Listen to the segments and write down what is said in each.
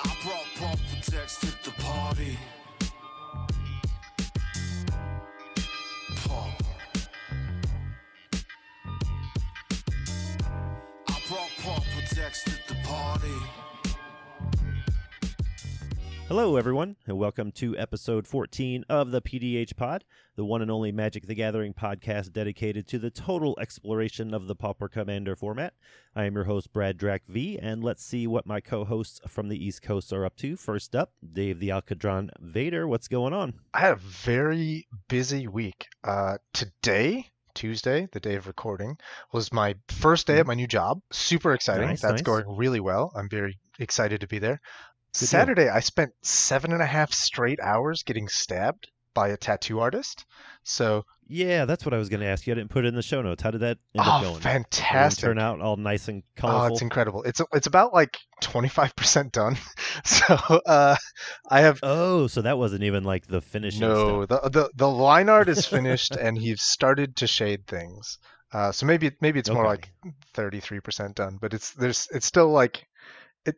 I brought pump protects to the party. Pump. I brought pump protects to the party. Hello, everyone, and welcome to episode 14 of the PDH Pod, the one and only Magic the Gathering podcast dedicated to the total exploration of the Pauper Commander format. I am your host, Brad Drac V, and let's see what my co-hosts from the East Coast are up to. First up, Dave the Alcadron Vader. What's going on? I had a very busy week. Today, Tuesday, the day of recording, was my first day at my new job. Super exciting. That's going really well. I'm very excited to be there. Good Saturday, I spent 7.5 straight hours getting stabbed by a tattoo artist. So Yeah, that's what I was going to ask you. I didn't put it in the show notes. How did that end up going? Fantastic. Did it turn out all nice and colorful? Oh, it's incredible. It's about like 25% done. So I have Oh, so that wasn't even like the finishing no stuff. the line art is finished and he's started to shade things. So maybe it's more like 33% done, but it's still like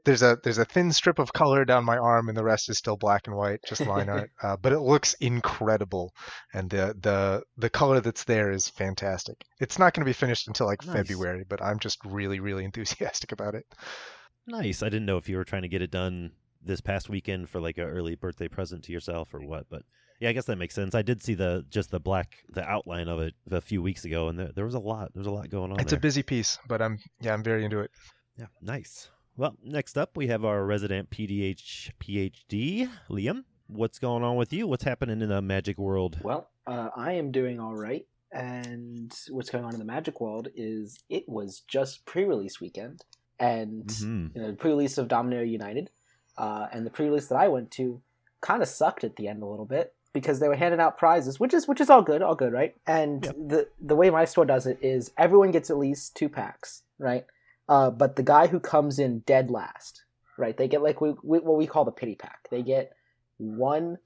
there's a thin strip of color down my arm and the rest is still black and white, just line art. But it looks incredible, and the color that's there is fantastic. It's not going to be finished until like Nice. February, but I'm just really, really enthusiastic about it. Nice. I didn't know if you were trying to get it done this past weekend for like an early birthday present to yourself or what, but yeah, I guess that makes sense. I did see the outline of it a few weeks ago, and there was a lot going on. It's there. a busy piece, but I'm very into it. Yeah, nice. Well, next up we have our resident PDH PhD, Liam. What's going on with you? What's happening in the Magic world? Well, I am doing all right, and what's going on in the Magic world is it was just pre-release weekend, and the pre-release of Dominaria United, and the pre-release that I went to kind of sucked at the end a little bit because they were handing out prizes, which is all good, right? And the way my store does it is everyone gets at least 2 packs, right? But the guy who comes in dead last, right? They get like what we call the pity pack. They get 1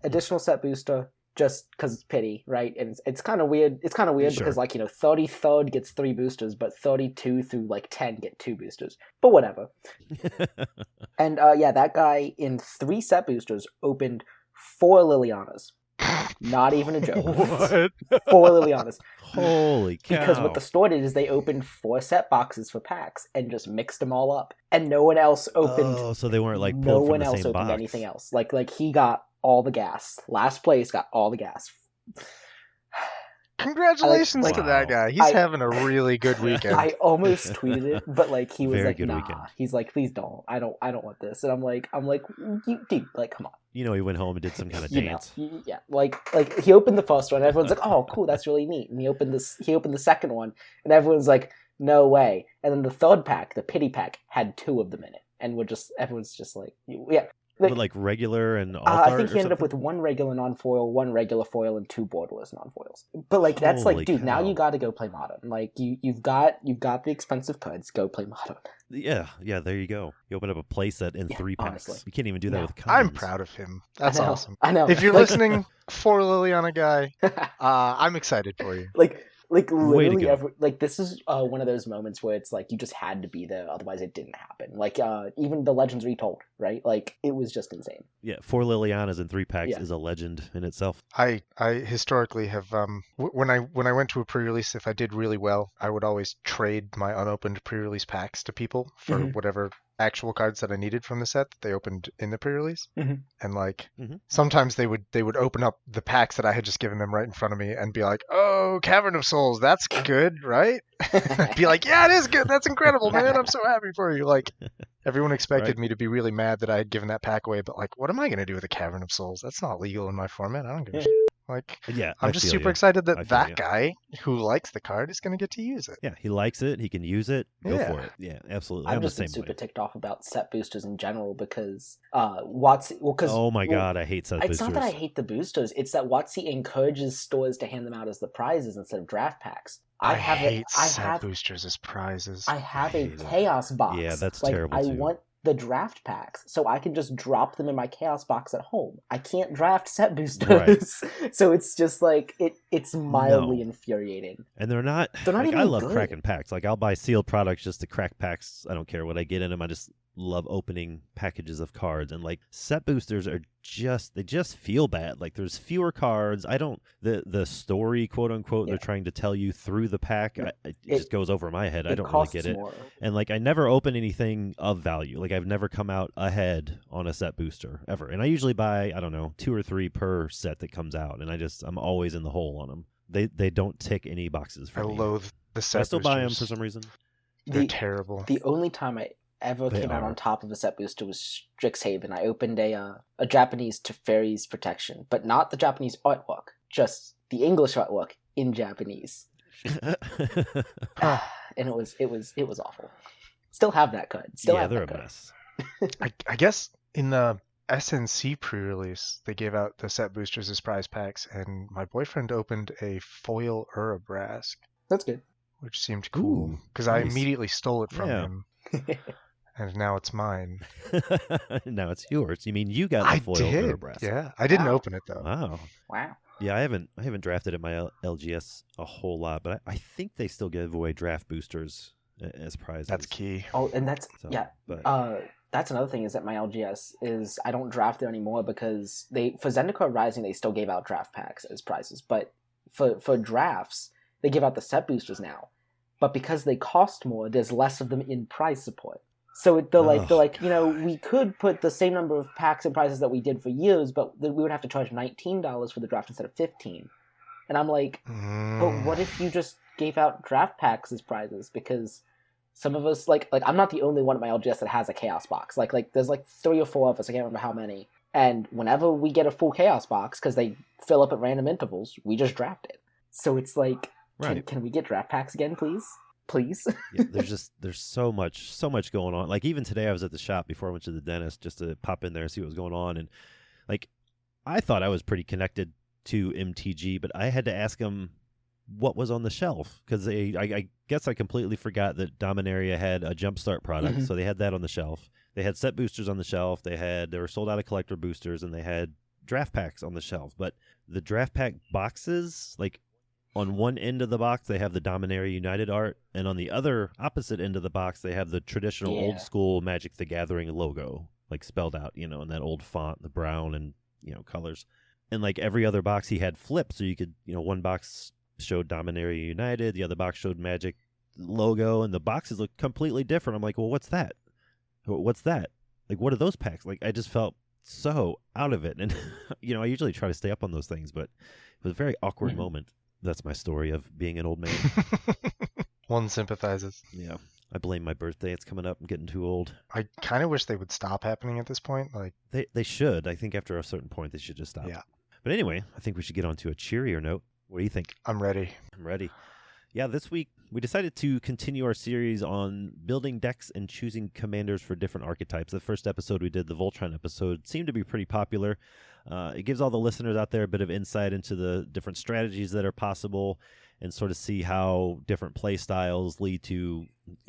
additional set booster just because it's pity, right? And it's kind of weird. It's kind of weird because 33rd gets 3 boosters, but 32 through like 10 get 2 boosters. But whatever. And that guy in 3 set boosters opened 4 Lilianas. Not even a joke. What? 4 Lilianas. Holy cow. Because what the store did is they opened 4 set boxes for packs and just mixed them all up. And no one else opened. Oh, so they weren't like no pulled one from the else same opened box. anything else. Like he got all the gas. Last place got all the gas. Congratulations Like, to wow. that guy. He's having a really good weekend. I almost tweeted it, but like he was Very like, good nah. weekend. He's like, please don't. I don't want this. And I'm like, you, dude, like, come on. You know, he went home and did some kind of You dance. know, yeah, like he opened the first one, and everyone's like, "Oh, cool, that's really neat." And he opened the second one, and everyone's like, "No way!" And then the third pack, the pity pack, had 2 of them in it, and everyone's just like, "Yeah." But like regular and alt I art think or he ended up something? with 1 regular non-foil, 1 regular foil, and 2 borderless non-foils. But like that's Holy like, dude, now cow. you got to go play modern. Like you've got the expensive cards. Go play modern. Yeah, there you go. You open up a playset in 3 packs. honestly. You can't even do that No. with commons. I'm proud of him. That's I know, awesome. I know. If you're Like- listening, for Liliana guy, I'm excited for you. like Way to literally go. this is one of those moments where it's like you just had to be there, otherwise it didn't happen. Like even the Legends Retold, right? Like it was just insane. Yeah, 4 Lilianas in 3 packs Yeah. is a legend in itself. I historically have when I went to a pre-release, if I did really well, I would always trade my unopened pre-release packs to people for Mhm. whatever actual cards that I needed from the set that they opened in the pre-release. Mhm. And like Mhm. sometimes they would open up the packs that I had just given them right in front of me and be like, "Oh, Cavern of Souls, that's good, right?" I'd be like, "Yeah, it is good. That's incredible, man. I'm so happy for you." Like everyone expected Right. me to be really mad that I had given that pack away, but like, what am I going to do with a Cavern of Souls? That's not legal in my format. I don't give a shit. Like, Yeah, I'm I just feel super ya. excited I that feel that ya. guy who likes the card is going to get to use it. Yeah, he likes it. He can use it. Go Yeah. for it. Yeah, absolutely. I've I'm the just been same super way. ticked off about set boosters in general because WotC. Well, because Oh my god, I hate set it's boosters. not that I hate the boosters; it's that WotC encourages stores to hand them out as the prizes instead of draft packs. I have hate I set have boosters as prizes. I have I a hate it. chaos box. Yeah, that's like, terrible, I too. want the draft packs so I can just drop them in my chaos box at home. I can't draft set boosters. So it's just like it's mildly No. infuriating. And they're not They're not like, even I love good. cracking packs. Like I'll buy sealed products just to crack packs. I don't care what I get in them. I just love opening packages of cards, and like set boosters are they just feel bad. Like there's fewer cards. I don't the story, quote unquote, they're trying to tell you through the pack. It just goes over my head. I don't really get it. More. And like I never open anything of value. Like I've never come out ahead on a set booster ever. And I usually buy, I don't know, 2 or 3 per set that comes out, and I'm always in the hole on them. They don't tick any boxes for me. I loathe the set I still boosters. buy them for some reason. They're terrible. The only time I ever came out on top of a set booster was Strixhaven. I opened a Japanese Teferi's Protection, but not the Japanese artwork, just the English artwork in Japanese. And it was awful. Still have that card. They're a mess. I guess in the SNC pre-release, they gave out the set boosters as prize packs, and my boyfriend opened a foil Urabrask. That's good. Which seemed cool, because I immediately stole it from him. And now it's mine. Now it's yours. You mean you got the foil Urabrask? Yeah, I didn't open it though. Wow. Yeah, I haven't drafted at my LGS a whole lot, but I think they still give away draft boosters as prizes. That's key. Oh, and that's that's another thing is that my LGS is I don't draft there anymore because for Zendikar Rising they still gave out draft packs as prizes, but for drafts they give out the set boosters now. But because they cost more, there's less of them in prize support. So they're like, we could put the same number of packs and prizes that we did for years, but we would have to charge $19 for the draft instead of $15. And I'm like, but what if you just gave out draft packs as prizes? Because some of us, like I'm not the only one at my LGS that has a chaos box. Like there's like 3 or 4 of us, I can't remember how many. And whenever we get a full chaos box, because they fill up at random intervals, we just draft it. So it's like, can we get draft packs again, please? Please. Yeah, there's so much going on. Like even today I was at the shop before I went to the dentist just to pop in there and see what was going on, and like I thought I was pretty connected to MTG, but I had to ask him what was on the shelf because I guess I completely forgot that Dominaria had a Jumpstart product, so they had that on the shelf. They had set boosters on the shelf. They were sold out of collector boosters, and they had draft packs on the shelf. But the draft pack boxes, like on one end of the box, they have the Dominaria United art, and on the other opposite end of the box, they have the traditional old school Magic the Gathering logo, like spelled out, in that old font, the brown and, colors. And like every other box, he had flipped, so you could, one box showed Dominaria United, the other box showed Magic logo, and the boxes look completely different. I'm like, well, what's that? What's that? Like, what are those packs? Like, I just felt so out of it. And, I usually try to stay up on those things, but it was a very awkward moment. That's my story of being an old man. One sympathizes. Yeah. I blame my birthday. It's coming up. I'm getting too old. I kind of wish they would stop happening at this point. Like They should. I think after a certain point, they should just stop. Yeah. But anyway, I think we should get on to a cheerier note. What do you think? I'm ready. I'm ready. Yeah, this week we decided to continue our series on building decks and choosing commanders for different archetypes. The first episode we did, the Voltron episode, seemed to be pretty popular. It gives all the listeners out there a bit of insight into the different strategies that are possible and sort of see how different play styles lead to,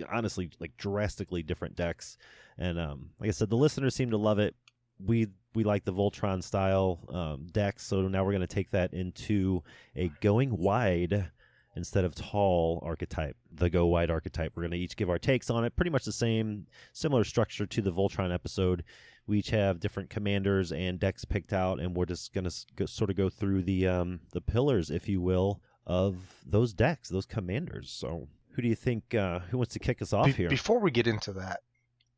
honestly, like drastically different decks. And like I said, the listeners seem to love it. We like the Voltron style decks, so now we're going to take that into a going wide instead of tall archetype, the Go Wide archetype. We're going to each give our takes on it. Pretty much the same, similar structure to the Voltron episode. We each have different commanders and decks picked out, and we're just going to go through the pillars, if you will, of those decks, those commanders. So who do you think, who wants to kick us off here? Before we get into that,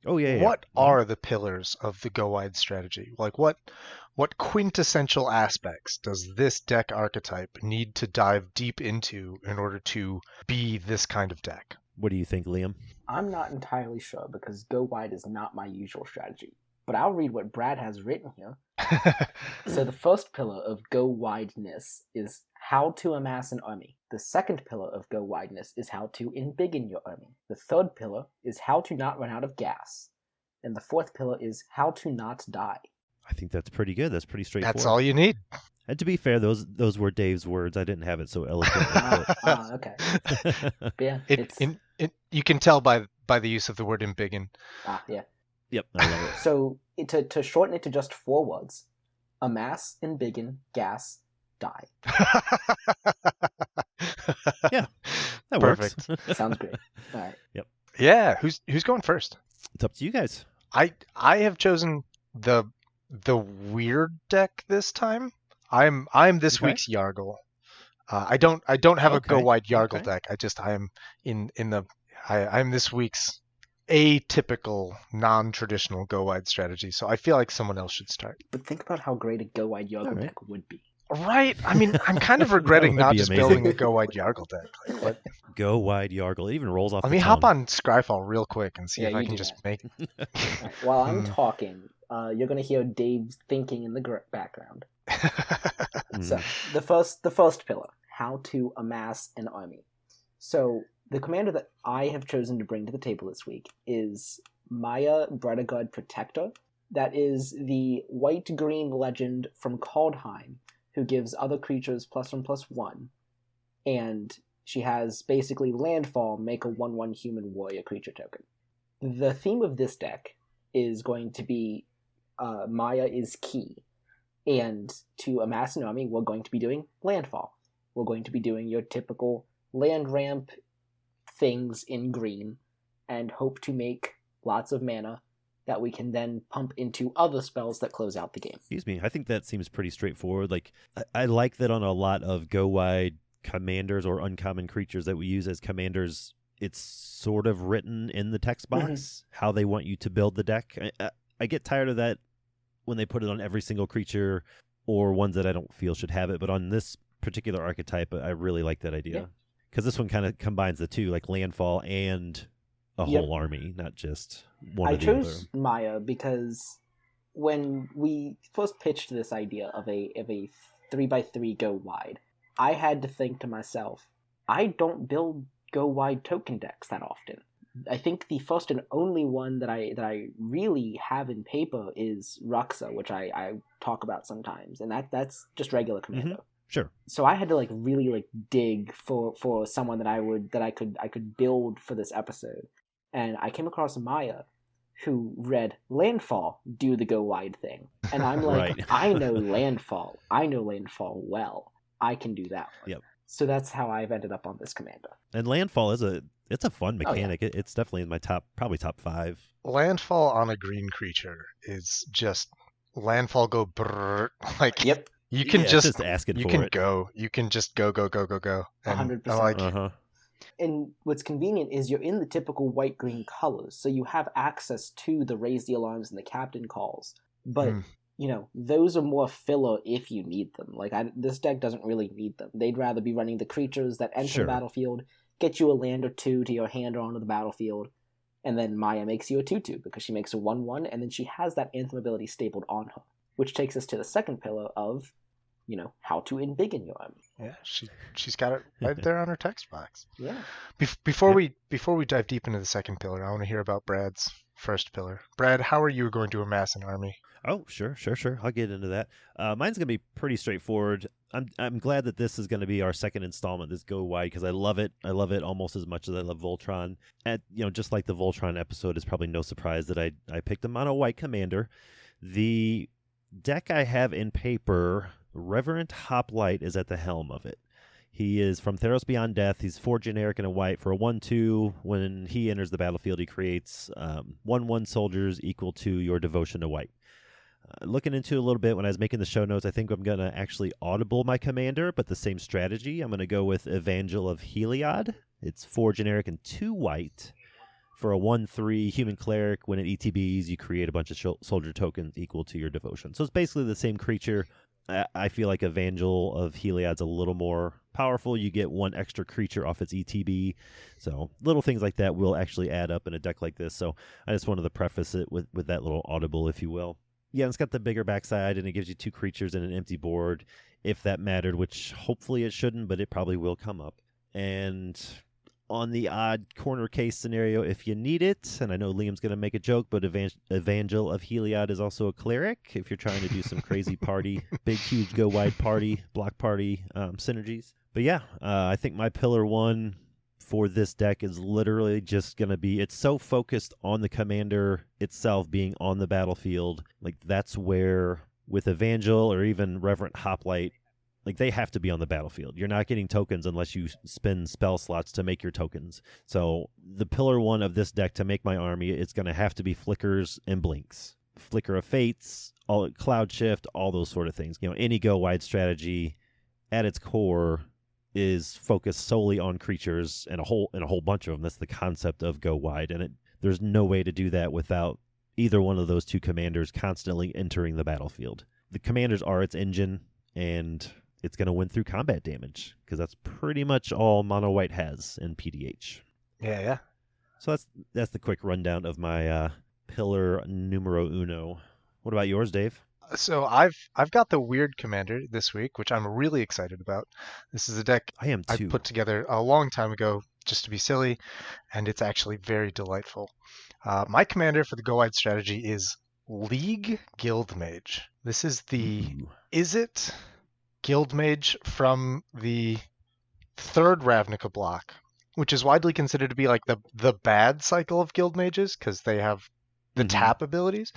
what are the pillars of the Go Wide strategy? Like what quintessential aspects does this deck archetype need to dive deep into in order to be this kind of deck? What do you think, Liam? I'm not entirely sure because Go Wide is not my usual strategy. But I'll read what Brad has written here. So the first pillar of Go Wideness is how to amass an army. The second pillar of Go Wideness is how to embiggen your army. The third pillar is how to not run out of gas. And the fourth pillar is how to not die. I think that's pretty good. That's pretty straightforward. That's all you need. And to be fair, those were Dave's words. I didn't have it so eloquently. Okay. But yeah, you can tell by the use of the word embiggen. Yeah. Yep, I love it. So to shorten it to just 4 words, amass, embiggen, gas, die. Yeah, that Perfect. works. Sounds great. All right. Yep. Yeah, who's going first? It's up to you guys. I have chosen the weird deck this time. I'm this Okay. week's Yargle. I don't have a go Okay. wide Yargle Okay. deck. I am I'm this week's atypical, non-traditional go wide strategy. So I feel like someone else should start. But think about how great a go-wide Yargle Alright. deck would be. Right. I mean, I'm kind of regretting would not be just amazing. building a go wide Yargle deck. Like, what? Go wide Yargle. It even rolls off Let the me hop tongue. on Scryfall real quick and see Yeah, if I you can do just that. make. Alright, while I'm talking, you're going to hear Dave thinking in the background. So the first pillar, how to amass an army. So the commander that I have chosen to bring to the table this week is Maya Bredagard Protector. That is the white-green legend from Kaldheim, who gives other creatures +1/+1, and she has basically landfall, make a 1/1 human warrior creature token. The theme of this deck is going to be Maya is key. And to amass an army, we're going to be doing landfall. We're going to be doing your typical land ramp things in green and hope to make lots of mana that we can then pump into other spells that close out the game. Excuse me. I think that seems pretty straightforward. Like, I like that on a lot of go wide commanders or uncommon creatures that we use as commanders, it's sort of written in the text box how they want you to build the deck. I get tired of that when they put it on every single creature or ones that I don't feel should have it. But on this particular archetype, I really like that idea. Because this one kind of combines the two, like landfall and a whole army, not just one or the other. I chose Maya because when we first pitched this idea of a 3x3 go wide, I had to think to myself, I don't build go wide token decks that often. I think the first and only one that I really have in paper is Ruxa, which I talk about sometimes, and that's just regular Commando. Mm-hmm. Sure. So I had to really dig for someone that I could build for this episode, and I came across Maya, who read landfall, do the go wide thing, and I'm like, right. I know landfall well. I can do that one. Yep. So that's how I've ended up on this commander. And landfall it's a fun mechanic. It's definitely in my top 5. Landfall on a green creature is just landfall go brrr, like yep. You can just asking you for can it. go. You can just go. And 100%. like And what's convenient is you're in the typical white-green colors, so you have access to the raise the alarms and the captain calls. But those are more filler if you need them. Like this deck doesn't really need them. They'd rather be running the creatures that enter the battlefield, get you a land or two to your hand or onto the battlefield, and then Maya makes you a 2/2 because she makes a 1/1, and then she has that Anthem ability stapled on her, which takes us to the second pillar of, how to embiggen your army. Yeah, she's got it right there on her text box. Yeah. Before we dive deep into the second pillar, I want to hear about Brad's first pillar. Brad, how are you going to amass an army? Oh, sure. I'll get into that. Mine's going to be pretty straightforward. I'm glad that this is going to be our second installment, this Go Wide, because I love it. I love it almost as much as I love Voltron. And, just like the Voltron episode, it's probably no surprise that I picked a mono white commander. The deck I have in paper, Reverent Hoplite is at the helm of it. He is from Theros Beyond Death. He's 4 generic and a white for a 1/2. When he enters the battlefield, he creates 1/1 soldiers equal to your devotion to white. Looking into it a little bit when I was making the show notes, I think I'm going to actually audible my commander, but the same strategy. I'm going to go with Evangel of Heliod. It's 4 generic and 2 white for a 1/3 human cleric. When it ETBs, you create a bunch of soldier tokens equal to your devotion. So it's basically the same creature. I feel like Evangel of Heliod's a little more powerful. You get 1 extra creature off its ETB. So little things like that will actually add up in a deck like this. So I just wanted to preface it with that little audible, if you will. Yeah, it's got the bigger backside, and it gives you 2 creatures and an empty board, if that mattered, which hopefully it shouldn't, but it probably will come up. And on the odd corner case scenario, if you need it, and I know Liam's going to make a joke, but Evangel of Heliod is also a cleric, if you're trying to do some crazy party, big, huge, go-wide party, block party synergies. But yeah, I think my pillar 1 for this deck is literally just going to be, it's so focused on the commander itself being on the battlefield. Like, that's where, with Evangel or even Reverent Hoplite, like they have to be on the battlefield. You're not getting tokens unless you spend spell slots to make your tokens. So the pillar one of this deck to make my army, it's going to have to be flickers and blinks. Flicker of Fates, all Cloud Shift, all those sort of things. Any go wide strategy at its core is focused solely on creatures and a whole bunch of them. That's the concept of go wide, and there's no way to do that without either one of those two commanders constantly entering the battlefield. The commanders are its engine, and it's going to win through combat damage because that's pretty much all mono white has in PDH. Yeah. So that's the quick rundown of my pillar numero uno. What about yours, Dave? So I've got the weird commander this week, which I'm really excited about. This is a deck I am too. I put together a long time ago just to be silly, and it's actually very delightful. My commander for the Go Wide strategy is League Guildmage. This is the Izzet Guildmage from the third Ravnica block, which is widely considered to be like the bad cycle of Guildmages because they have the tap abilities.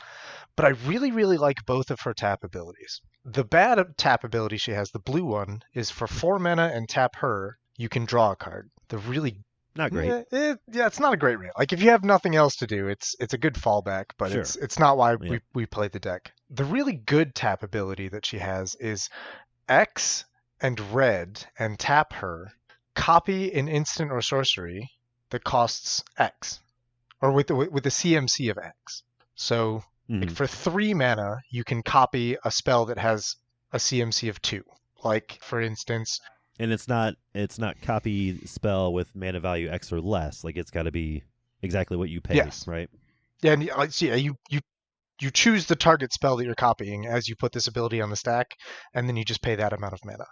But I really, really like both of her tap abilities. The bad tap ability she has, the blue one, is for 4 mana and tap her, you can draw a card. The really not great. It's not a great rate. Like if you have nothing else to do, it's a good fallback, but sure. it's not why we play the deck. The really good tap ability that she has is X and red and tap her, copy an instant or sorcery that costs X, or with the CMC of X. So like for 3 mana, you can copy a spell that has a CMC of 2. Like for instance, and it's not copy spell with mana value X or less. Like it's got to be exactly what you pay, yes. Right? Yeah, and you choose the target spell that you're copying as you put this ability on the stack, and then you just pay that amount of mana.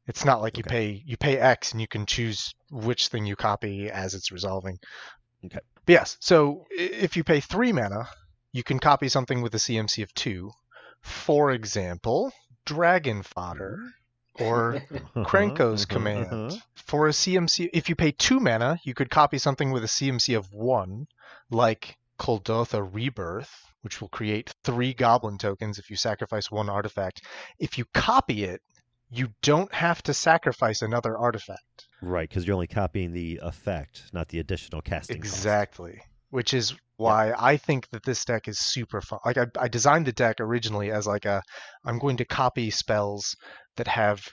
It's not like you pay X and you can choose which thing you copy as it's resolving. Okay. But yes, so if you pay 3 mana, you can copy something with a CMC of 2. For example, Dragon Fodder or Krenko's Command. For a CMC, if you pay 2 mana, you could copy something with a CMC of 1, like Kuldotha Rebirth, which will create 3 goblin tokens if you sacrifice 1 artifact. If you copy it, you don't have to sacrifice another artifact. Right, because you're only copying the effect, not the additional casting Exactly. cost. Which is why I think that this deck is super fun. Like I designed the deck originally as like I'm going to copy spells that have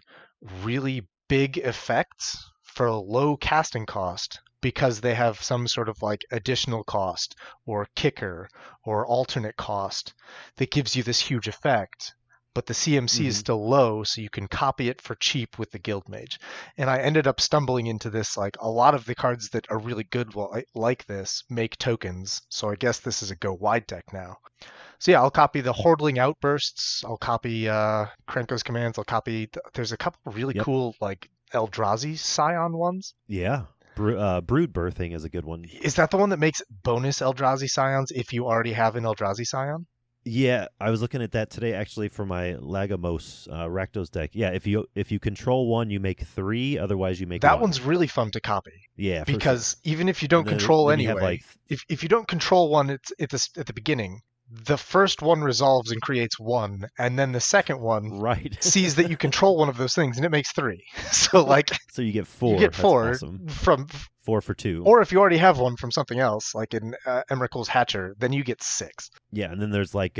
really big effects for a low casting cost because they have some sort of like additional cost or kicker or alternate cost that gives you this huge effect. But the CMC is still low, so you can copy it for cheap with the Guildmage. And I ended up stumbling into this, like, a lot of the cards that are really good like this make tokens, so I guess this is a go-wide deck now. So yeah, I'll copy the Hordling Outbursts, I'll copy Krenko's Commands, I'll copy... There's a couple really cool, like, Eldrazi Scion ones. Yeah. Brood Birthing is a good one. Is that the one that makes bonus Eldrazi Scions if you already have an Eldrazi Scion? Yeah, I was looking at that today actually for my Lagomos Rakdos deck. Yeah, if you control 1, you make 3. Otherwise, you make that 1. One's really fun to copy. Yeah, because even if you don't control anyway, if you don't control 1 at the beginning, the first one resolves and creates 1, and then the second one sees that you control one of those things, and it makes 3. So like, so you get 4. You get 4 awesome. From 4 for 2. Or if you already have one from something else, like in Emrakul's Hatcher, then you get 6. Yeah, and then there's like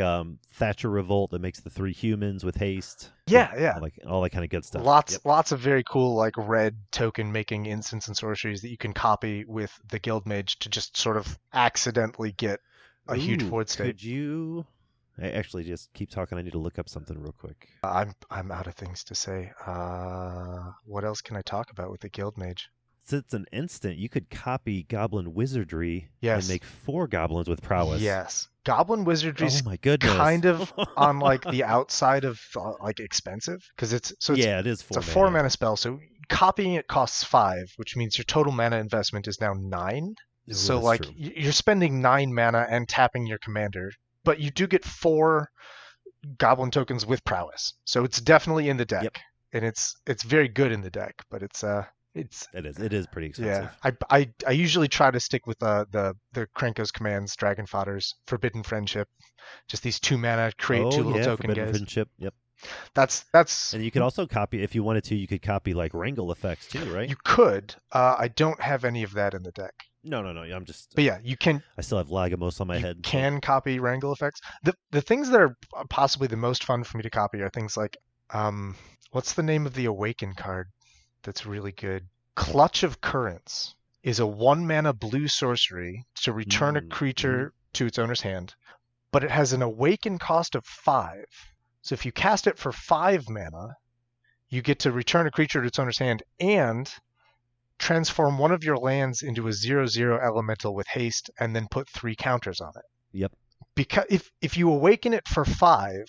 Thatcher Revolt that makes the 3 humans with haste. Yeah. All that kind of good stuff. Lots of very cool like red token making instants and sorceries that you can copy with the Guildmage to just sort of accidentally get a huge void state. Could you... I actually just keep talking. I need to look up something real quick. I'm out of things to say. What else can I talk about with the Guildmage? Since it's an instant, you could copy Goblin Wizardry and make 4 goblins with prowess. Yes. Goblin Wizardry's kind of on like the outside of like expensive because it is 4 It's a 4 mana spell, so copying it costs 5, which means your total mana investment is now 9. Ooh, so like true. You're spending 9 mana and tapping your commander, but you do get 4 goblin tokens with prowess. So it's definitely in the deck, and it's very good in the deck, but it is pretty expensive. Yeah, I usually try to stick with the Krenko's Commands, Dragon Fodders, Forbidden Friendship, just these 2 mana create 2 little token Forbidden guys. Friendship. Yep. That's And you could also copy, if you wanted to, you could copy like wrangle effects too, right? you could. I don't have any of that in the deck. No. I'm just. But yeah, you can. I still have Lagomos on my You head. can copy wrangle effects. The things that are possibly the most fun for me to copy are things like what's the name of the Awaken card that's really good? Clutch of Currents is a 1-mana blue sorcery to return a creature to its owner's hand, but it has an Awaken cost of 5. So if you cast it for 5 mana, you get to return a creature to its owner's hand and transform one of your lands into a 0/0 elemental with haste and then put 3 counters on it. Yep. Because if you awaken it for 5,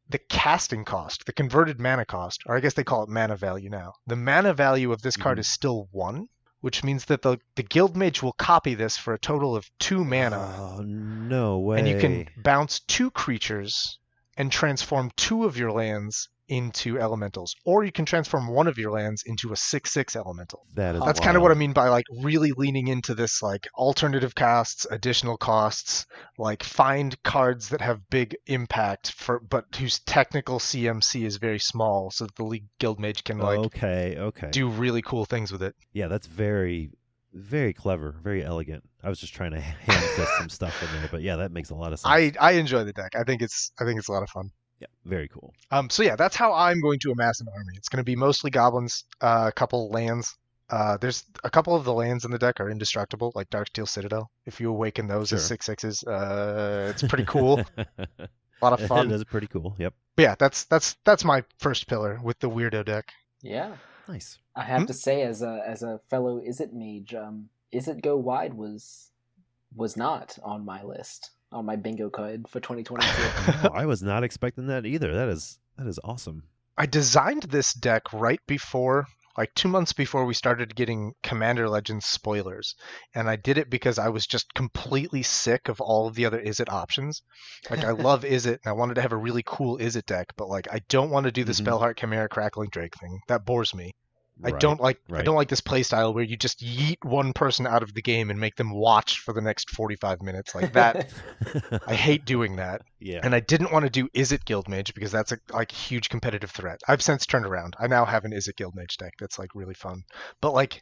the casting cost, the converted mana cost, or I guess they call it mana value now, the mana value of this card is still 1, which means that the Guildmage will copy this for a total of 2 mana. Oh, no way. And you can bounce 2 creatures and transform 2 of your lands into elementals, or you can transform one of your lands into a 6/6 elemental. That's kind of what I mean by like really leaning into this like alternative costs, additional costs, like find cards that have big impact but whose technical CMC is very small, so that the League Guildmage can like do really cool things with it. Yeah, that's very, very clever, very elegant. I was just trying to hand fist some stuff in there, but yeah, that makes a lot of sense. I enjoy the deck. I think it's a lot of fun. Yeah, very cool. So yeah, that's how I'm going to amass an army. It's going to be mostly goblins, a couple lands. There's a couple of the lands in the deck are indestructible, like Darksteel Citadel. If you awaken those as 6/6s, it's pretty cool. A lot of fun. It is pretty cool. Yep. But yeah, that's my first pillar with the weirdo deck. Yeah. Nice. I have to say, as a fellow Izzet mage, Izzet Go Wide was not on my list, on my bingo card for 2022. I was not expecting that either. That is awesome. I designed this deck right before, like 2 months before we started getting Commander Legends spoilers. And I did it because I was just completely sick of all of the other Izzet options. Like I love Izzet and I wanted to have a really cool Izzet deck, but like I don't want to do the Spellheart Chimera Crackling Drake thing. That bores me. Right, I don't like this playstyle where you just yeet one person out of the game and make them watch for the next 45 minutes like that. I hate doing that. Yeah. And I didn't want to do Izzet Guildmage because that's a huge competitive threat. I've since turned around. I now have an Izzet Guildmage deck that's like really fun. But like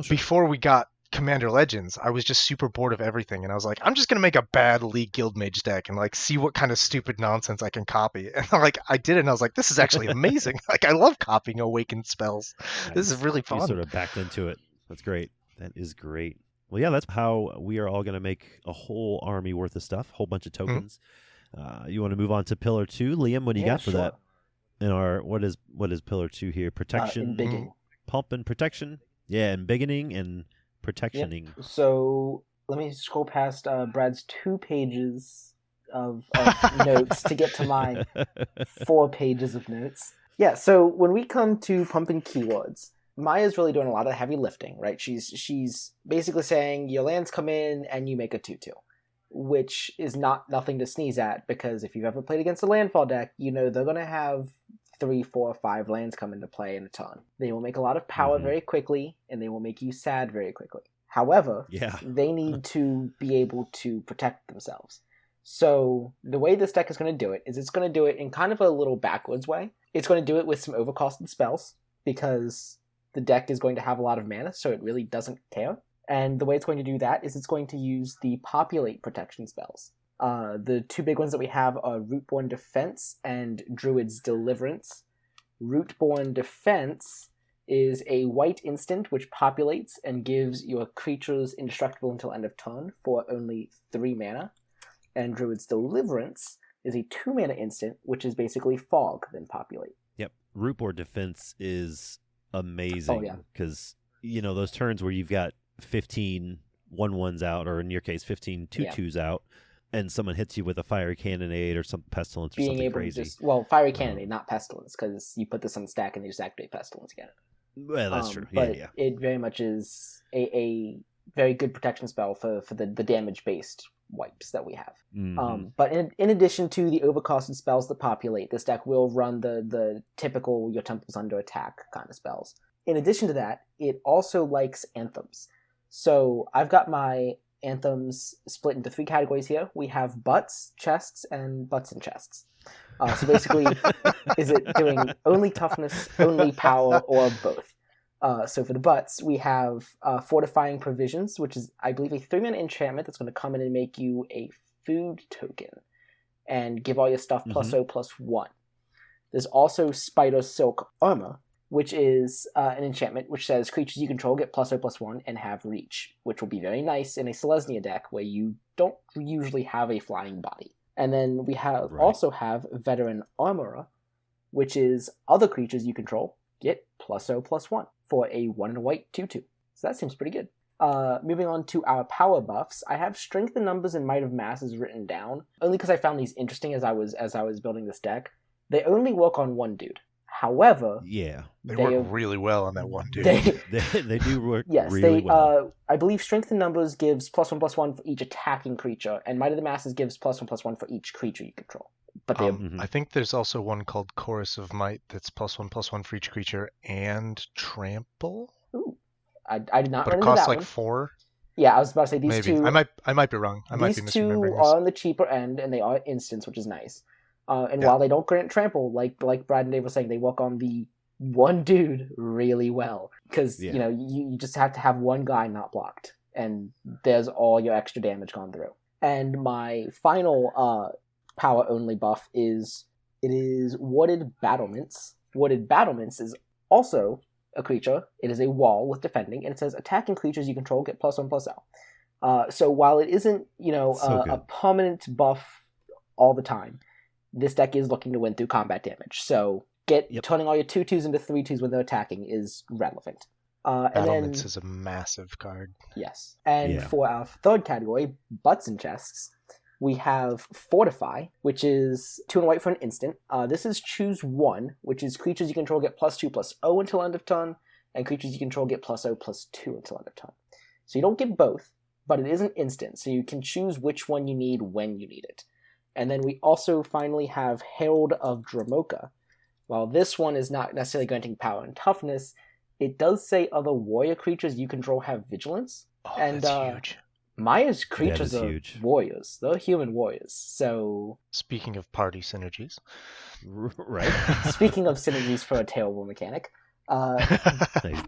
before we got Commander Legends, I was just super bored of everything, and I was like, I'm just gonna make a bad League Guildmage deck and like see what kind of stupid nonsense I can copy. And like I did it, and I was like, this is actually amazing. Like I love copying awakened spells. Nice. This is really fun. You sort of backed into it. That's great. That is great. Well, yeah, that's how we are all gonna make a whole army worth of stuff, a whole bunch of tokens. You want to move on to Pillar 2, Liam? What do you got for that? In our what is Pillar 2 here? Protection, pump, and protection. Yeah, embiggening and protectioning. Yep. So let me scroll past Brad's 2 pages of notes to get to my 4 pages of notes. Yeah, so when we come to pumping keywords, Maya's really doing a lot of the heavy lifting, right? She's basically saying your lands come in and you make a 2/2, which is nothing to sneeze at, because if you've ever played against a landfall deck, you know they're going to have 3, 4, 5 lands come into play in a ton. They will make a lot of power very quickly, and they will make you sad very quickly. However, they need to be able to protect themselves. So the way this deck is going to do it is it's going to do it in kind of a little backwards way. It's going to do it with some overcosted spells, because the deck is going to have a lot of mana, so it really doesn't care. And the way it's going to do that is it's going to use the populate protection spells. The 2 big ones that we have are Rootborn Defense and Druid's Deliverance. Rootborn Defense is a white instant which populates and gives your creatures indestructible until end of turn for only 3 mana. And Druid's Deliverance is a 2 mana instant, which is basically Fog, then populate. Yep. Rootborn Defense is amazing because, those turns where you've got 15 1/1s out, or in your case, 15 2/2s out, and someone hits you with a fiery cannonade or some pestilence or something crazy. Fiery cannonade, not pestilence, because you put this on the stack and you just activate pestilence again. Well, that's true. But it very much is a very good protection spell for the damage-based wipes that we have. But in addition to the overcosted spells that populate, this deck will run the typical your temple's under attack kind of spells. In addition to that, it also likes anthems. So I've got my anthems split into 3 categories here. We have butts, chests, and butts and chests. So basically, is it doing only toughness, only power, or both? So for the butts, we have Fortifying Provisions, which is, I believe, a 3-mana enchantment that's going to come in and make you a food token and give all your stuff +0/+1. There's also Spider Silk Armor, which is an enchantment which says creatures you control get +0/+1 and have reach, which will be very nice in a Selesnya deck where you don't usually have a flying body. And then we also have Veteran Armorer, which is other creatures you control get +0/+1 for a 1 and a white 2/2. So that seems pretty good. Moving on to our power buffs, I have Strength in Numbers and Might of Masses written down, only because I found these interesting as I was building this deck. They only work on one dude. However, they work really well on that one dude. They do work really well. I believe Strength in Numbers gives +1/+1 for each attacking creature, and Might of the Masses gives +1/+1 for each creature you control. But I think there's also one called Chorus of Might that's +1/+1 for each creature and Trample. Ooh, I did not. But run it costs into that like one. 4. Yeah, I was about to say these Maybe. two. I might be wrong. I might be misremembering these two this. are on the cheaper end, and they are instants, which is nice. While they don't grant trample, like Brad and Dave were saying, they work on the one dude really well because you just have to have one guy not blocked, and there's all your extra damage gone through. And my final power only buff is Warded Battlements. Warded Battlements is also a creature. It is a wall with defending, and it says attacking creatures you control get +1/+L. So while it isn't a permanent buff all the time, this deck is looking to win through combat damage. So turning all your 2/2s into 3/2s when they're attacking is relevant. Battlements is a massive card. Yes. And for our third category, butts and chests, we have Fortify, which is 2 and white for an instant. This is choose 1, which is creatures you control get +2/+0 until end of turn, and creatures you control get +0/+2 until end of turn. So you don't get both, but it is an instant, so you can choose which one you need when you need it. And then we also finally have Herald of Dramoka. While this one is not necessarily granting power and toughness, it does say other warrior creatures you control have vigilance. Oh, and that's huge. Maya's creatures are huge. warriors. They're human warriors. So Speaking of party synergies. Right. Speaking of synergies for a terrible mechanic,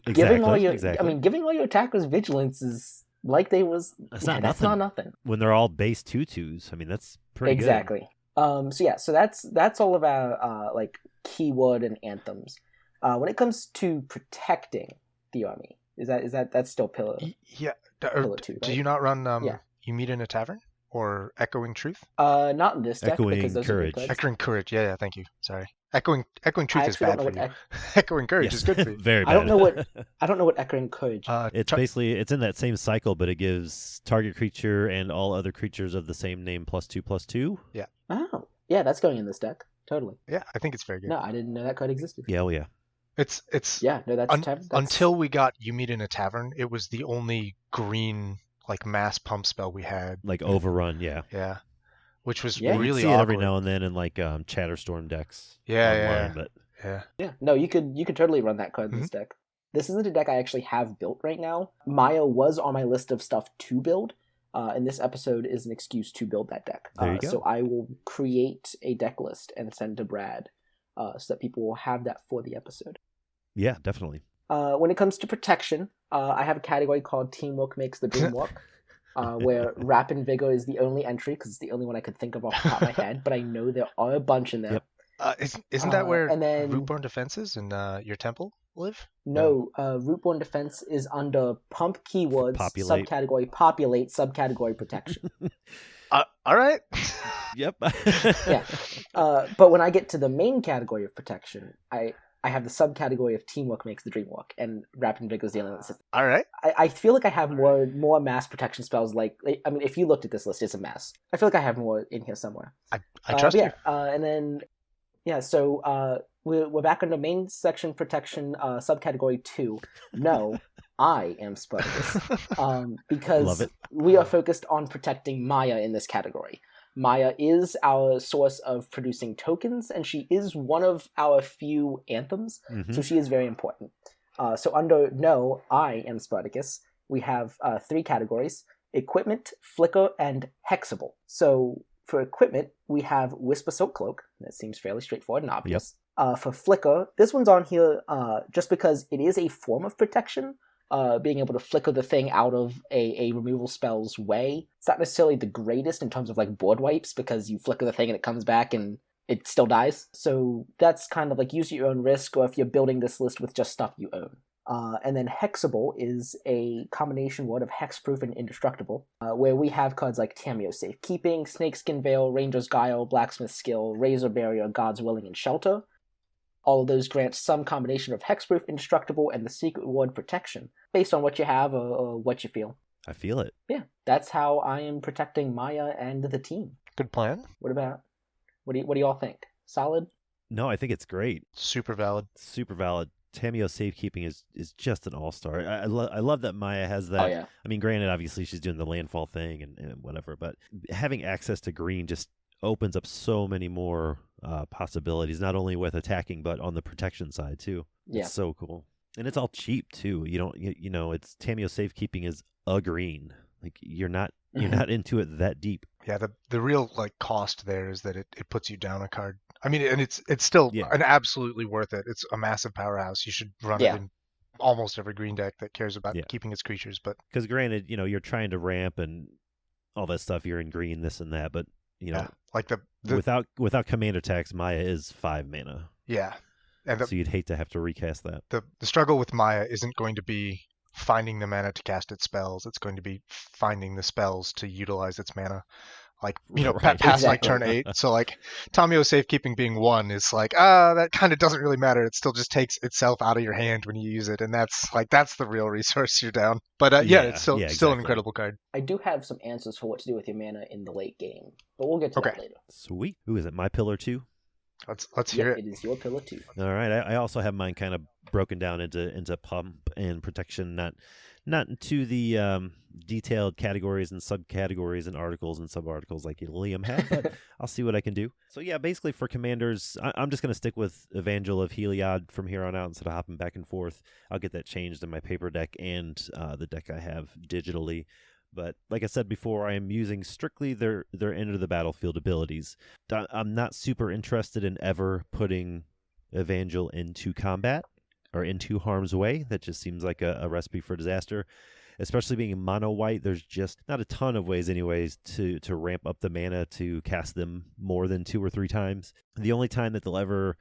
giving all your attackers vigilance is like that's not nothing. When they're all base 2/2s, I mean that's pretty exactly. good. So that's all of our keyword and anthems. When it comes to protecting the army, that's still pillar? Yeah. Pillar 2, right? Do you not run You Meet in a Tavern or Echoing Truth? Not in this deck Echoing because those Courage. are good. Echoing Courage. Yeah, thank you. Sorry. Echoing Truth is bad for you. Echoing Courage is good for you. Very bad. I don't know what Echoing Courage. It's in that same cycle, but it gives target creature and all other creatures of the same name +2/+2. Yeah. Oh, yeah, that's going in this deck. Totally. Yeah, I think it's very good. No, I didn't know that card existed. Yeah, well, yeah. It's that's until we got You Meet in a Tavern, it was the only green mass pump spell we had. Like Overrun, yeah. Yeah. Which was you really see awkward. it every now and then in Chatterstorm decks. Yeah, online, But... Yeah. No, you could totally run that card in this deck. This isn't a deck I actually have built right now. Maya was on my list of stuff to build, and this episode is an excuse to build that deck. There you go. So I will create a deck list and send to Brad, so that people will have that for the episode. Yeah, definitely. When it comes to protection, I have a category called Teamwork Makes the Dream Work, where Rapid Vigor is the only entry because it's the only one I could think of off the top of my head, but I know there are a bunch in there. Yep. Isn't that where and then, Rootborn Defenses and your temple live? No, Rootborn Defense is under Pump Keywords, Populate. Subcategory Populate, Subcategory Protection. All right. Yep. Yeah. But when I get to the main category of protection, I have the subcategory of Teamwork Makes the Dream Work, and Rapid Vigor is the only one that says. All right. I feel like I have more mass protection spells. If you looked at this list, it's a mess. I feel like I have more in here somewhere. I trust you. And then, so we're back on the main section protection, subcategory 2. No, I am Spartacus. Because we are focused on protecting Maya in this category. Maya is our source of producing tokens, and she is one of our few anthems, so she is very important. So under No, I am Spartacus, we have 3 categories. equipment, flicker, and hexable. So for equipment, we have Whisper Silk Cloak. That seems fairly straightforward and obvious. For flicker, this one's on here just because it is a form of protection. Being able to flicker the thing out of a removal spell's way. It's not necessarily the greatest in terms of like board wipes, because you flicker the thing and it comes back and it still dies. So that's kind of like use at your own risk, or if you're building this list with just stuff you own. And then Hexable is a combination word of hexproof and indestructible, where we have cards like Tameo Safekeeping, Snakeskin Veil, Ranger's Guile, Blacksmith Skill, Razor Barrier, God's Willing, and Shelter. All of those grant some combination of hexproof, indestructible, and the secret word protection, based on what you have or what you feel. I feel it. Yeah, that's how I am protecting Maya and the team. Good plan. What do y'all think? Solid? No, I think it's great. Super valid. Super valid. Tameo Safekeeping is just an all-star. I love that Maya has that. Oh, yeah. I mean, granted, obviously she's doing the landfall thing and whatever, but having access to green just opens up so many more possibilities, not only with attacking, but on the protection side, too. Yeah. It's so cool. And it's all cheap, too. It's Tameo Safekeeping is a green. Like, you're not into it that deep. Yeah, the real like cost there is that it puts you down a card. I mean, and it's still an absolutely worth it. It's a massive powerhouse. You should run it in almost every green deck that cares about keeping its creatures. But because granted, you're trying to ramp and all that stuff. You're in green, this and that, but like the without commander tax, Maya is 5 mana. Yeah, and so you'd hate to have to recast that. The struggle with Maya isn't going to be finding the mana to cast its spells. It's going to be finding the spells to utilize its mana. Like, past exactly. like turn 8. So like Tameo Safekeeping being 1 is like, that kind of doesn't really matter. It still just takes itself out of your hand when you use it. And that's the real resource you're down. But it's still an incredible card. I do have some answers for what to do with your mana in the late game, but we'll get to that later. Sweet. Who is it? My pillar 2? Let's hear it. It is your pillar 2. All right. I also have mine kind of broken down into pump and protection, not into the detailed categories and subcategories and articles and subarticles like Liam had, but I'll see what I can do. So yeah, basically for commanders, I'm just going to stick with Evangel of Heliod from here on out instead of hopping back and forth. I'll get that changed in my paper deck and the deck I have digitally. But like I said before, I am using strictly their enter the battlefield abilities. I'm not super interested in ever putting Evangel into combat or into harm's way. That just seems like a recipe for disaster. Especially being mono white, there's just not a ton of ways anyways to ramp up the mana to cast them more than 2 or 3 times. The only time that they'll ever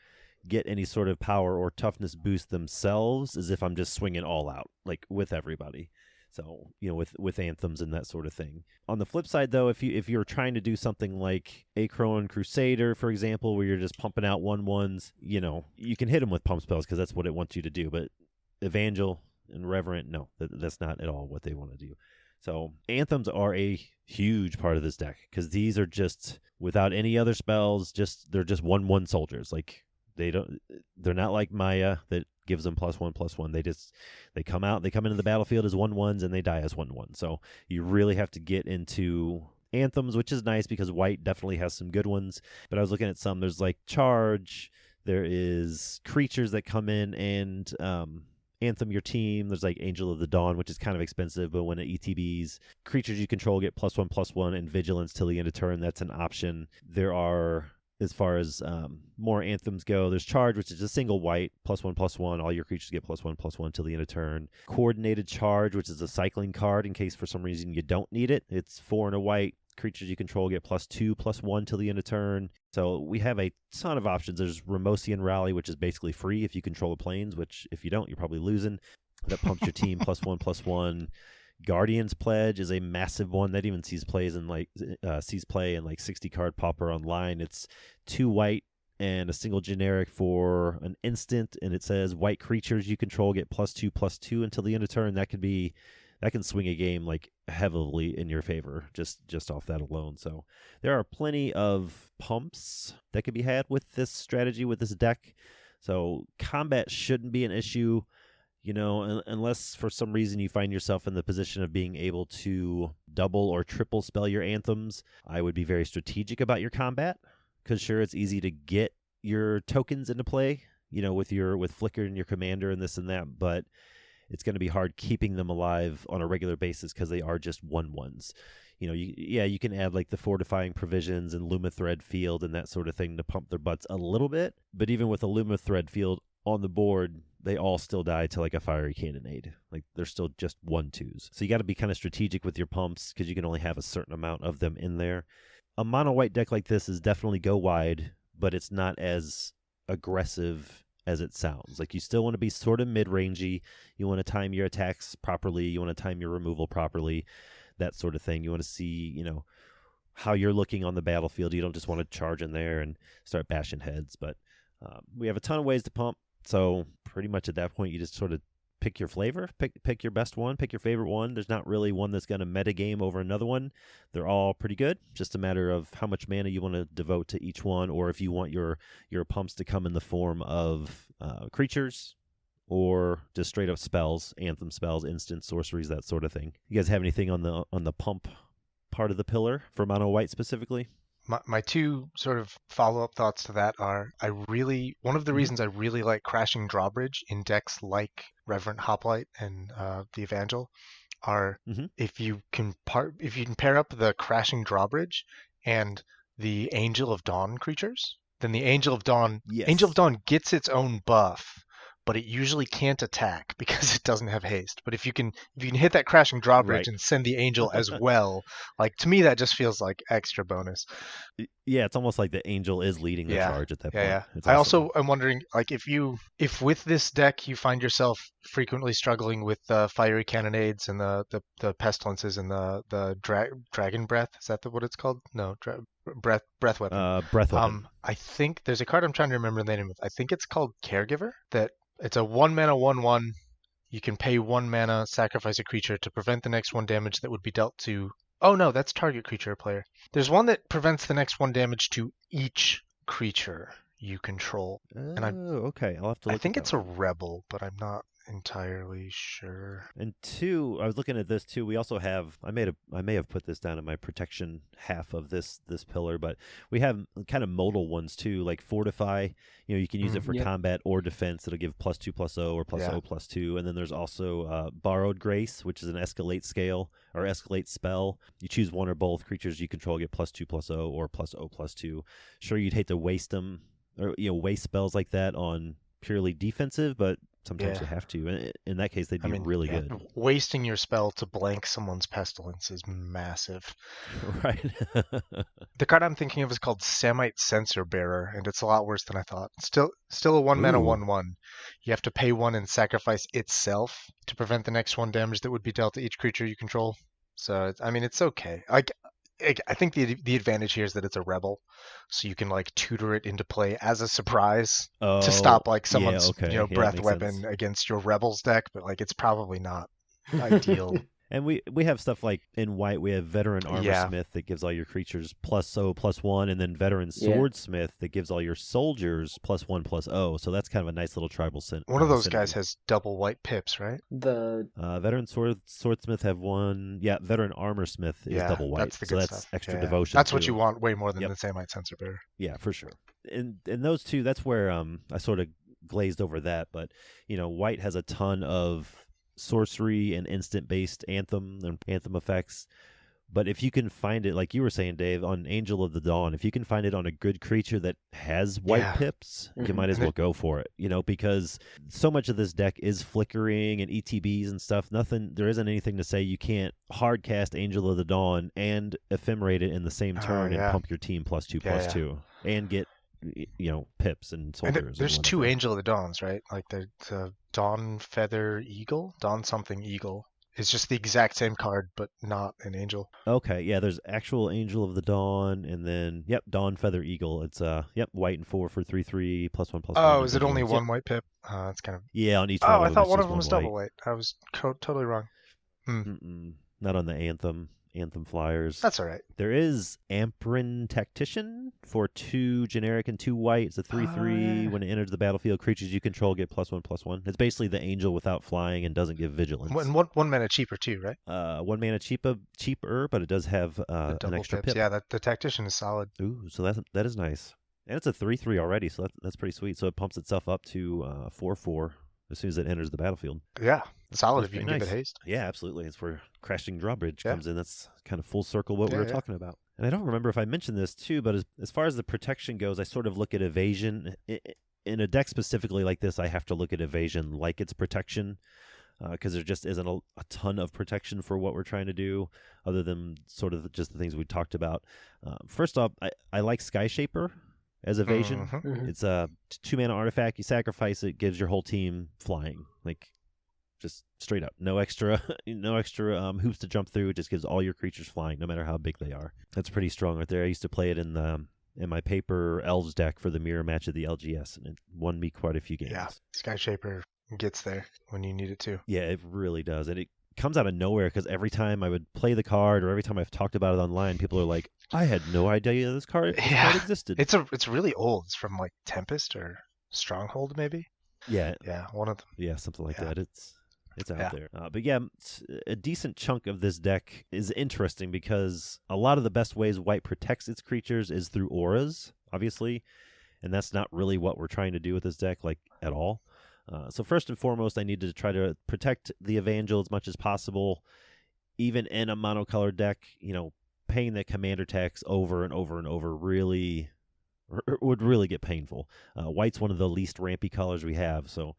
get any sort of power or toughness boost themselves is if I'm just swinging all out, like with everybody. So, with anthems and that sort of thing. On the flip side, though, if you're trying to do something like Acron Crusader, for example, where you're just pumping out 1/1s, you can hit them with pump spells because that's what it wants you to do. But Evangel and Reverent, no, that's not at all what they want to do. So anthems are a huge part of this deck because these are just without any other spells. They're just 1/1 soldiers. Like they're not like Maya that gives them +1/+1. They come into the battlefield as 1/1s and they die as 1/1. So you really have to get into anthems, which is nice because white definitely has some good ones. But I was looking at some. There's like charge. There is creatures that come in and anthem your team. There's like Angel of the Dawn, which is kind of expensive, but when it ETBs, creatures you control get +1/+1 and vigilance till the end of turn. That's an option. There are, as far as more anthems go, there's charge, which is a single white, +1/+1. All your creatures get +1/+1 till the end of turn. Coordinated charge, which is a cycling card in case for some reason you don't need it. It's 4 and a white. Creatures you control get +2/+1 till the end of turn. So we have a ton of options. There's Ramosian Rally, which is basically free if you control the planes, which if you don't, you're probably losing. That pumps your team +1/+1. Guardian's Pledge is a massive one that even sees play in like 60 card pauper online. It's 2 white and a single generic for an instant, and it says white creatures you control get +2/+2 until the end of turn. That can swing a game like heavily in your favor just off that alone. So there are plenty of pumps that can be had with this strategy, with this deck. So combat shouldn't be an issue, unless for some reason you find yourself in the position of being able to double or triple spell your anthems. I would be very strategic about your combat because sure, it's easy to get your tokens into play, with Flicker and your commander and this and that, but it's going to be hard keeping them alive on a regular basis because they are just 1/1s. You can add like the fortifying provisions and Lumathread field and that sort of thing to pump their butts a little bit. But even with a Lumathread field on the board, they all still die to like a fiery cannonade. Like they're still just 1/2s. So you got to be kind of strategic with your pumps because you can only have a certain amount of them in there. A mono white deck like this is definitely go wide, but it's not as aggressive as it sounds. Like you still want to be sort of mid-rangey. You want to time your attacks properly. You want to time your removal properly. That sort of thing. You want to see, how you're looking on the battlefield. You don't just want to charge in there and start bashing heads. But we have a ton of ways to pump. So pretty much at that point, you just sort of pick your flavor, pick your best one, pick your favorite one. There's not really one that's going to metagame over another one. They're all pretty good. Just a matter of how much mana you want to devote to each one, or if you want your pumps to come in the form of creatures, or just straight up spells, anthem spells, instant sorceries, that sort of thing. You guys have anything on the pump part of the pillar for mono white specifically? My two sort of follow-up thoughts to that are one of the reasons I really like Crashing Drawbridge in decks like Reverent Hoplite and the Evangel are if you can pair up the Crashing Drawbridge and the Angel of Dawn creatures, then the Angel of Dawn gets its own buff, but it usually can't attack because it doesn't have haste. But if you can hit that Crashing Drawbridge and send the Angel as well, like to me that just feels like extra bonus. Yeah, it's almost like the Angel is leading the charge at that point. Yeah. It's I awesome. also am wondering, like, if with this deck you find yourself frequently struggling with the fiery cannonades and the pestilences and the dragon breath. Is that what it's called? No, breath weapon. Breath weapon. I think there's a card I'm trying to remember the name of. I think it's called Caregiver. That it's a 1 mana 1/1. You can pay 1 mana, sacrifice a creature to prevent the next 1 damage that would be dealt to. Oh no, that's target creature or player. There's one that prevents the next 1 damage to each creature you control. Okay. I'll have to look. I think it's a rebel, but I'm not entirely sure. And 2, I was looking at this too. We also have, I may have put this down in my protection half of this pillar, but we have kind of modal ones too, like Fortify. You can use it for combat or defense. It'll give +2/+0 or +0/+2. And then there's also Borrowed Grace, which is an escalate scale or escalate spell. You choose one or both. Creatures you control get +2/+0 or +0/+2. Sure, you'd hate to waste them, or waste spells like that on purely defensive, but sometimes you have to. In that case, they'd be really good. Wasting your spell to blank someone's pestilence is massive. Right. The card I'm thinking of is called Samite Censor Bearer, and it's a lot worse than I thought. Still a 1 mana 1/1. You have to pay 1 and sacrifice itself to prevent the next 1 damage that would be dealt to each creature you control. So, it's okay. I think the advantage here is that it's a rebel, so you can like tutor it into play as a surprise to stop like someone's breath weapon sense against your rebels deck, but like it's probably not ideal. And we have stuff like in white, we have Veteran Armorsmith that gives all your creatures +0/+1, and then Veteran Swordsmith that gives all your soldiers +1/+0. So that's kind of a nice little tribal One of those guys has double white pips, right? The Veteran Swordsmith have one. Yeah, Veteran Armorsmith is double white. That's the good stuff. Extra Yeah. devotion. That's what you want way more than the Samite Censor Bearer. Yeah, for sure. And those two, that's where I sort of glazed over that. But white has a ton of sorcery and instant based anthem and anthem effects, but if you can find it, like you were saying, Dave, on Angel of the Dawn, if you can find it on a good creature that has white pips, you might as well go for it, because so much of this deck is flickering and ETBs and stuff. There isn't anything to say you can't hard cast Angel of the Dawn and ephemerate it in the same turn and pump your team +2/+2 and get pips and soldiers. And there's 2 Angel of the Dawns, right? Like the Dawn Feather Eagle, Dawn something Eagle. It's just the exact same card, but not an angel. Okay, yeah, there's actual Angel of the Dawn, and then Dawn Feather Eagle. It's white and 4 for 3/3 +1/+1. Oh, is it only 1 white pip? It's kind of on each. Oh, I thought one of them was double white. I was totally wrong. Not on the Anthem flyers. That's all right. There is Amprin Tactician for 2 generic and 2 white. It's a 3/3. When it enters the battlefield, creatures you control get +1/+1. It's basically the angel without flying and doesn't give vigilance. And 1 mana cheaper too, right? 1 mana cheaper, but it does have an extra pips. pip. Yeah, the Tactician is solid. Ooh, so that is nice. And it's a 3/3 already, so that's pretty sweet. So it pumps itself up to 4/4 as soon as it enters the battlefield. Yeah, solid That's if you pretty can give nice. it haste. Yeah, absolutely. It's where Crashing Drawbridge Yeah. comes in. That's kind of full circle what we Yeah, were yeah. talking about. And I don't remember if I mentioned this too, but as far as the protection goes, I sort of look at evasion. In a deck specifically like this, I have to look at evasion like it's protection, because there just isn't a ton of protection for what we're trying to do, other than sort of just the things we talked about. First off, I like Sky Shaper as evasion. Mhm. It's a 2-mana artifact. You sacrifice it, gives your whole team flying. Like, just straight up, no extra hoops to jump through. It just gives all your creatures flying, no matter how big they are. That's pretty strong right there. I used to play it in my paper elves deck for the mirror match of the LGS, and it won me quite a few games. Yeah, Sky Shaper gets there when you need it to. Yeah, it really does, and it comes out of nowhere because every time I would play the card, or every time I've talked about it online, people are like, "I had no idea this card existed." It's really old. It's from like Tempest or Stronghold, maybe. Yeah, One of them. yeah, something like Yeah. that. It's out there. But yeah, a decent chunk of this deck is interesting because a lot of the best ways white protects its creatures is through auras, obviously, and that's not really what we're trying to do with this deck, like, at all. So first and foremost, I need to try to protect the Evangel as much as possible, even in a monocolored deck. Paying the commander tax over and over and over would really get painful. White's one of the least rampy colors we have, so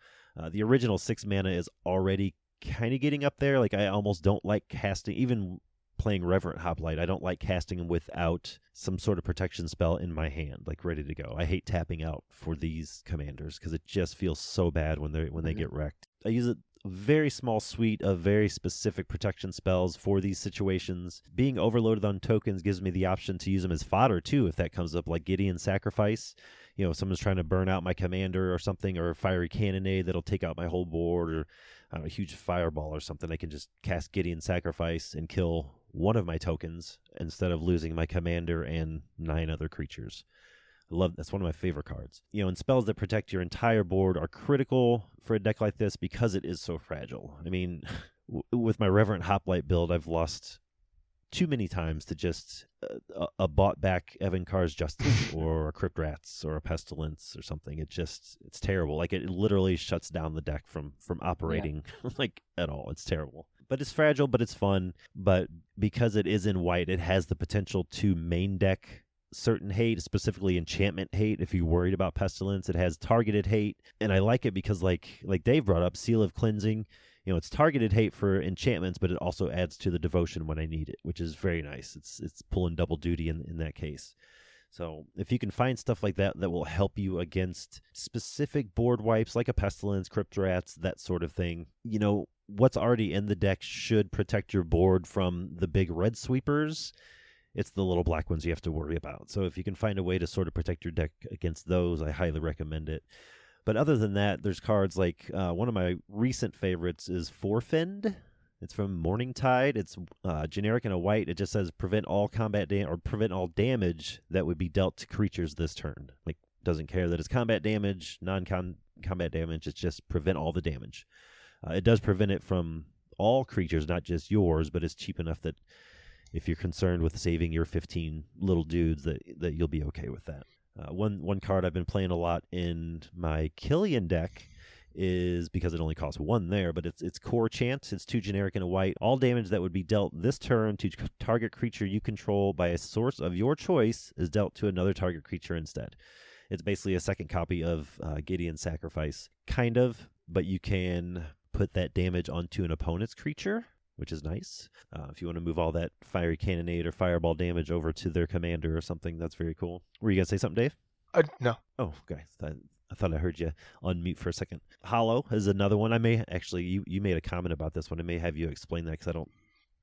the original 6 mana is already kind of getting up there. Like, I almost don't like casting, even playing Reverent Hoplite, I don't like casting them without some sort of protection spell in my hand, like ready to go. I hate tapping out for these commanders because it just feels so bad when they get wrecked. I use a very small suite of very specific protection spells for these situations. Being overloaded on tokens gives me the option to use them as fodder too if that comes up, like Gideon's Sacrifice. If someone's trying to burn out my commander or something, or a Fiery Cannonade that'll take out my whole board, or a huge Fireball or something, I can just cast Gideon's Sacrifice and kill one of my tokens instead of losing my commander and 9 other creatures. That's one of my favorite cards. And spells that protect your entire board are critical for a deck like this because it is so fragile. I mean, with my Reverent Hoplite build, I've lost too many times to just a bought back Evan Carr's Justice or a Crypt Rats or a Pestilence or something. It's terrible. Like, it literally shuts down the deck from operating like at all. It's terrible. But it's fragile, but it's fun. But because it is in white, it has the potential to main deck certain hate, specifically enchantment hate. If you're worried about Pestilence, it has targeted hate, and I like it because, like Dave brought up, Seal of Cleansing. It's targeted hate for enchantments, but it also adds to the devotion when I need it, which is very nice. It's pulling double duty in that case. So if you can find stuff like that will help you against specific board wipes, like a Pestilence, Crypt Rats, that sort of thing, what's already in the deck should protect your board from the big red sweepers. It's the little black ones you have to worry about. So if you can find a way to sort of protect your deck against those, I highly recommend it. But other than that, there's cards like one of my recent favorites is Forfend. It's from Morningtide. It's generic in a white. It just says prevent all prevent all damage that would be dealt to creatures this turn. Like, doesn't care that it's combat damage, non-combat damage. It's just prevent all the damage. It does prevent it from all creatures, not just yours, but it's cheap enough that if you're concerned with saving your 15 little dudes, that you'll be okay with that. One card I've been playing a lot in my Killian deck is, because it only costs 1 there, but it's Core Chant. It's 2 generic and a white. All damage that would be dealt this turn to target creature you control by a source of your choice is dealt to another target creature instead. It's basically a second copy of Gideon's Sacrifice, kind of, but you can put that damage onto an opponent's creature, which is nice. If you want to move all that Fiery Cannonade or Fireball damage over to their commander or something, that's very cool. Were you going to say something, Dave? No. Oh, okay. I thought I heard you unmute for a second. Hollow is another one. I may actually, you made a comment about this one. I may have you explain that because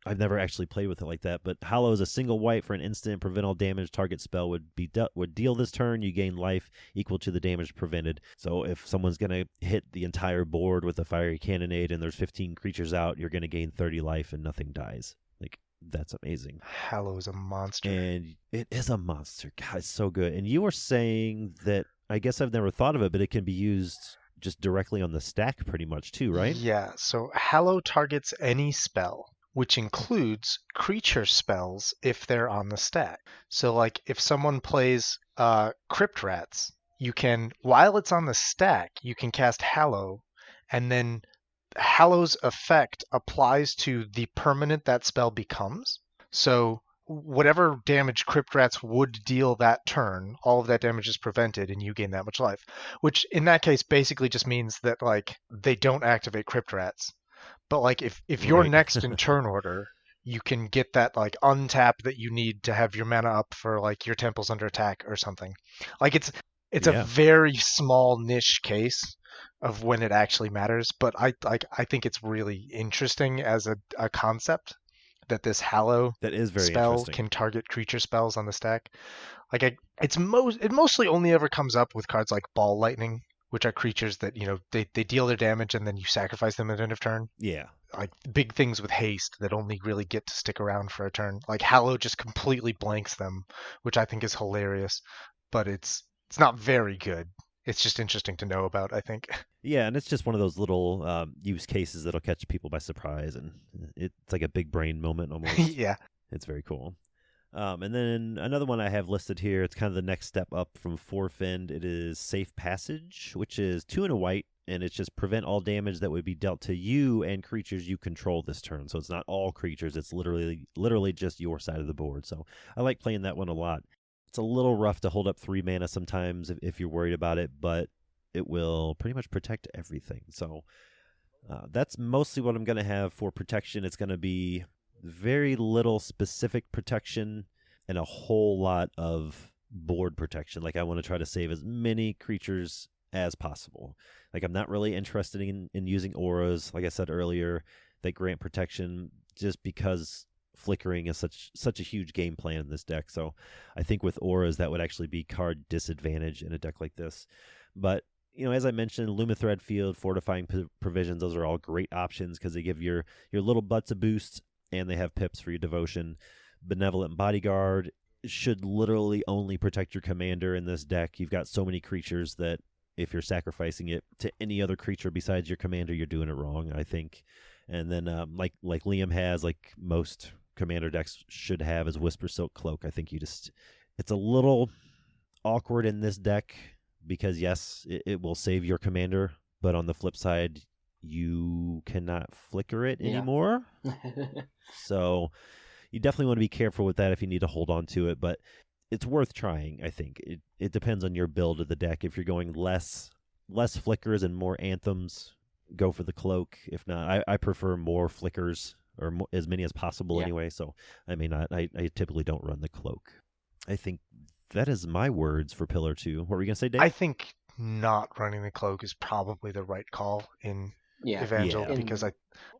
I've never actually played with it like that. But Hollow is a single white for an instant. Prevent all damage. Target spell would deal this turn. You gain life equal to the damage prevented. So if someone's going to hit the entire board with a Fiery Cannonade and there's 15 creatures out, you're going to gain 30 life and nothing dies. Like, that's amazing. Hallow is a monster. And it is a monster. God, it's so good. And you were saying that, I guess I've never thought of it, but it can be used just directly on the stack pretty much too, right? Yeah, so Hallow targets any spell, which includes creature spells if they're on the stack. So like if someone plays Crypt Rats, you can, while it's on the stack, you can cast Hallow and then Hallow's effect applies to the permanent that spell becomes. So whatever damage Crypt Rats would deal that turn, all of that damage is prevented and you gain that much life. Which in that case basically just means that like they don't activate Crypt Rats. But like if you're Right. next in turn order, you can get that like untap that you need to have your mana up for like your temples under attack or something. Like it's Yeah. a very small niche case of when it actually matters, but I think it's really interesting as a concept that this Hallow That is very spell interesting. can target creature spells on the stack. Like it mostly only ever comes up with cards like Ball Lightning, which are creatures that, you know, they deal their damage and then you sacrifice them at the end of turn. Yeah. Like big things with haste that only really get to stick around for a turn. Like Hallow just completely blanks them, which I think is hilarious, but it's not very good. It's just interesting to know about, I think. Yeah, and it's just one of those little use cases that'll catch people by surprise, and it's like a big brain moment almost. Yeah. It's very cool. And then another one I have listed here, it's kind of the next step up from Forefend. It is Safe Passage, which is 2 and a white, and it's just prevent all damage that would be dealt to you and creatures you control this turn. So it's not all creatures, it's literally just your side of the board. So I like playing that one a lot. It's a little rough to hold up 3 mana sometimes if you're worried about it, but it will pretty much protect everything. So that's mostly what I'm going to have for protection. It's going to be very little specific protection and a whole lot of board protection. Like I want to try to save as many creatures as possible. Like I'm not really interested in using auras, like I said earlier, that grant protection just because flickering is such a huge game plan in this deck. So I think with auras that would actually be card disadvantage in a deck like this. But you know, as I mentioned, Lumathread Field, Fortifying Provisions, those are all great options because they give your little butts a boost and they have pips for your devotion. Benevolent Bodyguard should literally only protect your commander in this deck. You've got so many creatures that if you're sacrificing it to any other creature besides your commander, you're doing it wrong, I think. And then like Liam has, like most commander decks should have, is Whisper Silk Cloak. I think it's a little awkward in this deck because yes, it will save your commander, but on the flip side, you cannot flicker it anymore. So you definitely want to be careful with that if you need to hold on to it, but it's worth trying, I think. It depends on your build of the deck. If you're going less flickers and more anthems, go for the cloak. If not, I prefer more flickers, or as many as possible anyway, so I may not. I typically don't run the cloak. I think that is my words for Pillar 2. What were you going to say, Dave? I think not running the cloak is probably the right call in Evangel, because I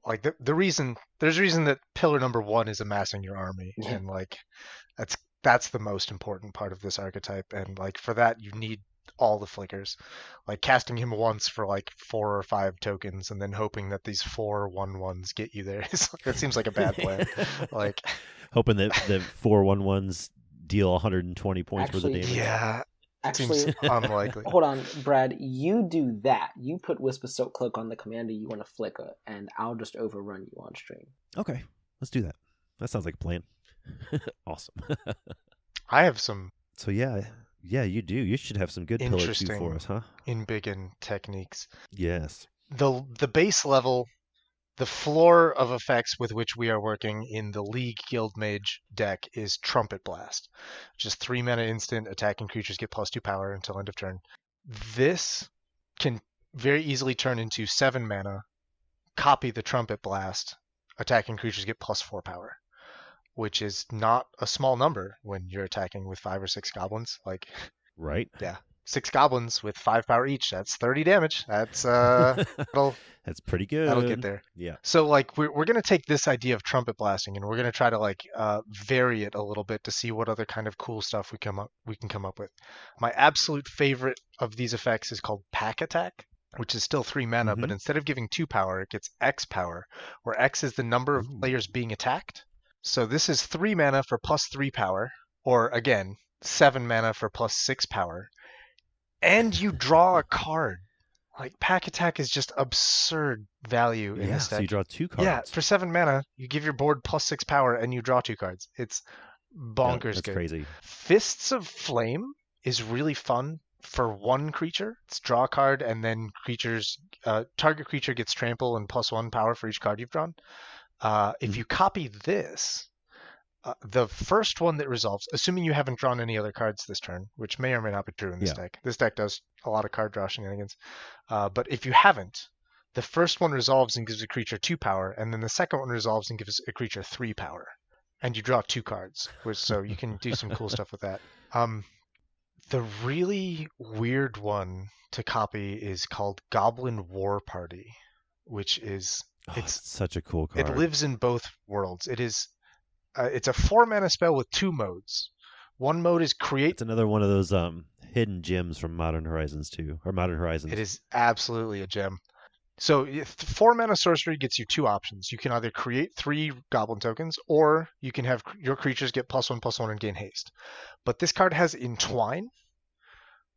like there's a reason that Pillar number 1 is amassing your army, and like that's the most important part of this archetype, and like for that you need all the flickers. Like casting him once for like 4 or 5 tokens and then hoping that these 4 1/1s get you there, that seems like a bad plan. Like hoping that the 4 1/1s deal 120 points worth of damage. Yeah. Actually, seems unlikely. Hold on, Brad. You do that. You put Whisper Silk Cloak on the commander you want to flicker, and I'll just overrun you on stream. Okay, let's do that. That sounds like a plan. Awesome. I have some. So yeah, you do. You should have some good Pillar 2 for us, huh? Embiggen techniques. Yes. The base level, the floor of effects with which we are working in the League Guildmage deck is Trumpet Blast. Just 3 mana instant, attacking creatures get +2 power until end of turn. This can very easily turn into 7 mana, copy the Trumpet Blast, attacking creatures get +4 power, which is not a small number when you're attacking with 5 or 6 goblins. Like, right? Yeah. 6 goblins with 5 power each. That's 30 damage. That's that's pretty good. That'll get there. Yeah. So like we're gonna take this idea of trumpet blasting and we're gonna try to like vary it a little bit to see what other kind of cool stuff we can come up with. My absolute favorite of these effects is called Pack Attack, which is still 3 mana, but instead of giving 2 power, it gets X power, where X is the number of players being attacked. So this is 3 mana for +3 power, or again 7 mana for +6 power. And you draw a card. Like, Pack Attack is just absurd value in this deck. So you draw 2 cards. Yeah, for 7 mana, you give your board +6 power and you draw 2 cards. It's bonkers that's good. Crazy. Fists of Flame is really fun for one creature. It's draw a card, and then target creature gets trample and +1 power for each card you've drawn. If you copy this, the first one that resolves, assuming you haven't drawn any other cards this turn, which may or may not be true in this deck. This deck does a lot of card draw shenanigans. But if you haven't, the first one resolves and gives a creature 2 power, and then the second one resolves and gives a creature 3 power. And you draw 2 cards, so you can do some cool stuff with that. The really weird one to copy is called Goblin War Party, which is it's such a cool card. It lives in both worlds. It's a 4-mana spell with 2 modes. One mode is create. It's another one of those hidden gems from Modern Horizons 2 or Modern Horizons. It is absolutely a gem. So 4-mana sorcery gets you 2 options. You can either create 3 goblin tokens, or you can have your creatures get +1/+1 and gain haste. But this card has Entwine.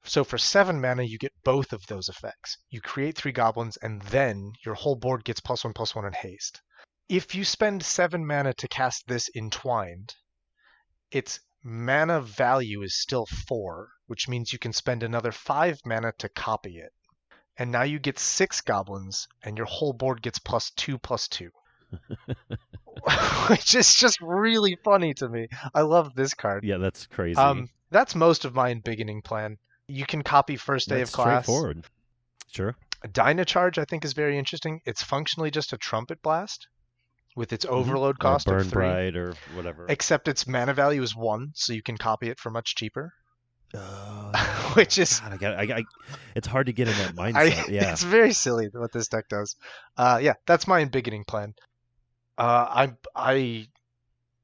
So for 7 mana, you get both of those effects. You create 3 goblins, and then your whole board gets +1/+1 and haste. If you spend 7 mana to cast this Entwined, its mana value is still 4, which means you can spend another 5 mana to copy it. And now you get 6 goblins, and your whole board gets +2/+2. Which is just really funny to me. I love this card. Yeah, that's crazy. That's most of my Embiggening plan. You can copy first day of class. Straightforward. Sure. Dynacharge, I think, is very interesting. It's functionally just a Trumpet Blast with its overload cost or of 3. Burn Bright or whatever. Except its mana value is 1, so you can copy it for much cheaper. Oh, Which is God, it's hard to get in that mindset. Yeah, it's very silly what this deck does. Yeah, that's my Embiggening plan.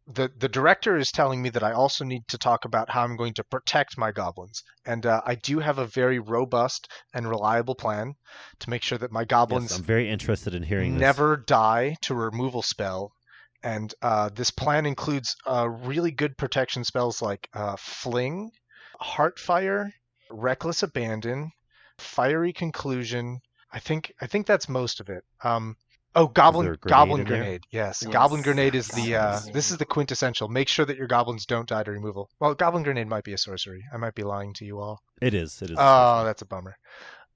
The director is telling me that I also need to talk about how I'm going to protect my goblins, and I do have a very robust and reliable plan to make sure that my goblins. Yes, I'm very interested in hearing never die to a removal spell. And this plan includes really good protection spells like Fling, Heartfire, Reckless Abandon, Fiery Conclusion. I think that's most of it. Goblin Grenade. Yes, Goblin Grenade is this is the quintessential. Make sure that your goblins don't die to removal. Well, Goblin Grenade might be a sorcery. I might be lying to you all. It is. Oh, that's a bummer.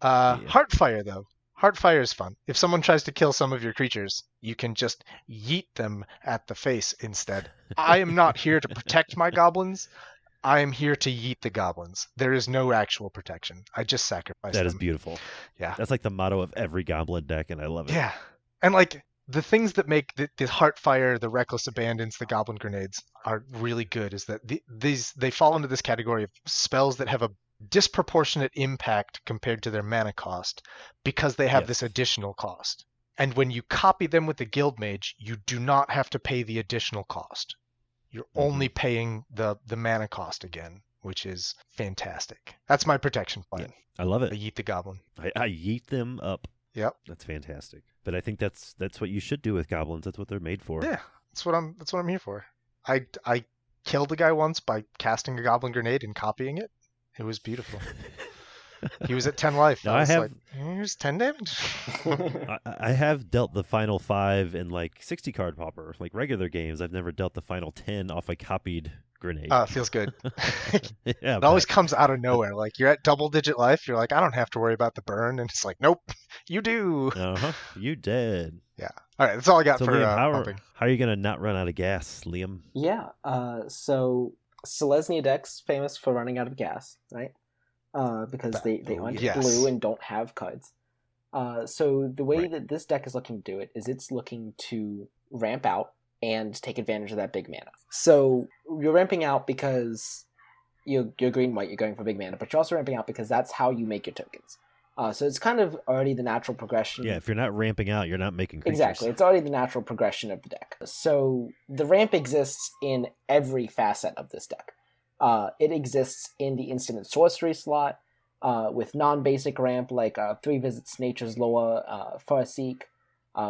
Heartfire though. Heartfire is fun. If someone tries to kill some of your creatures, you can just yeet them at the face instead. I am not here to protect my goblins. I am here to yeet the goblins. There is no actual protection. I just sacrifice them. That is beautiful. Yeah. That's like the motto of every goblin deck, and I love it. Yeah. And like the things that make the Heartfire, the Reckless Abandons, the Goblin Grenades are really good is that they fall into this category of spells that have a disproportionate impact compared to their mana cost because they have this additional cost. And when you copy them with the Guild Mage, you do not have to pay the additional cost. You're only paying the mana cost again, which is fantastic. That's my protection plan. Yeah, I love it. I yeet the goblin. I yeet them up. Yep. That's fantastic. But I think that's what you should do with goblins. That's what they're made for. Yeah. That's what I'm here for. I killed a guy once by casting a Goblin Grenade and copying it. It was beautiful. He was at 10 life. Now I have like, here's 10 damage. I have dealt the final 5 in like 60 card popper, like regular games. I've never dealt the final 10 off a copied grenade. It feels good. Yeah, it always comes out of nowhere. Like you're at double-digit life, you're like, I don't have to worry about the burn, and it's like, nope, you do. You dead. Yeah. All right, that's all I got for Liam, pumping. How are you gonna not run out of gas, Liam? Yeah. So Selesnya deck's famous for running out of gas, right? Because they aren't blue and don't have cards. So the way that this deck is looking to do it is it's looking to ramp out and take advantage of that big mana. So you're ramping out because you're green-white, you're going for big mana, but you're also ramping out because that's how you make your tokens. So it's kind of already the natural progression. Yeah, if you're not ramping out, you're not making creatures. Exactly, it's already the natural progression of the deck. So the ramp exists in every facet of this deck. It exists in the instant and sorcery slot, with non-basic ramp like 3 visits Nature's Law, Farseek.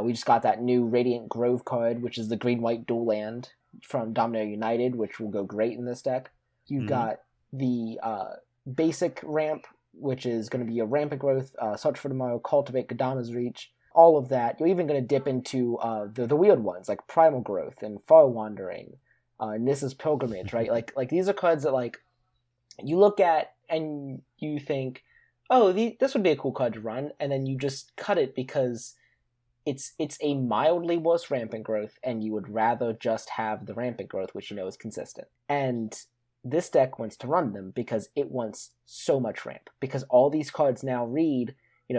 We just got that new Radiant Grove card, which is the green-white dual land from Dominaria United, which will go great in this deck. You've got the basic ramp, which is going to be a Rampant Growth, Search for Tomorrow, Cultivate, Kadama's Reach, all of that. You're even going to dip into the weird ones, like Primal Growth and Far Wandering, Nissa's Pilgrimage, right? Like these are cards that, like, you look at and you think, oh, this would be a cool card to run, and then you just cut it because it's a mildly worse rampant growth, and you would rather just have the rampant growth, which you know is consistent. And this deck wants to run them because it wants so much ramp. Because all these cards now read,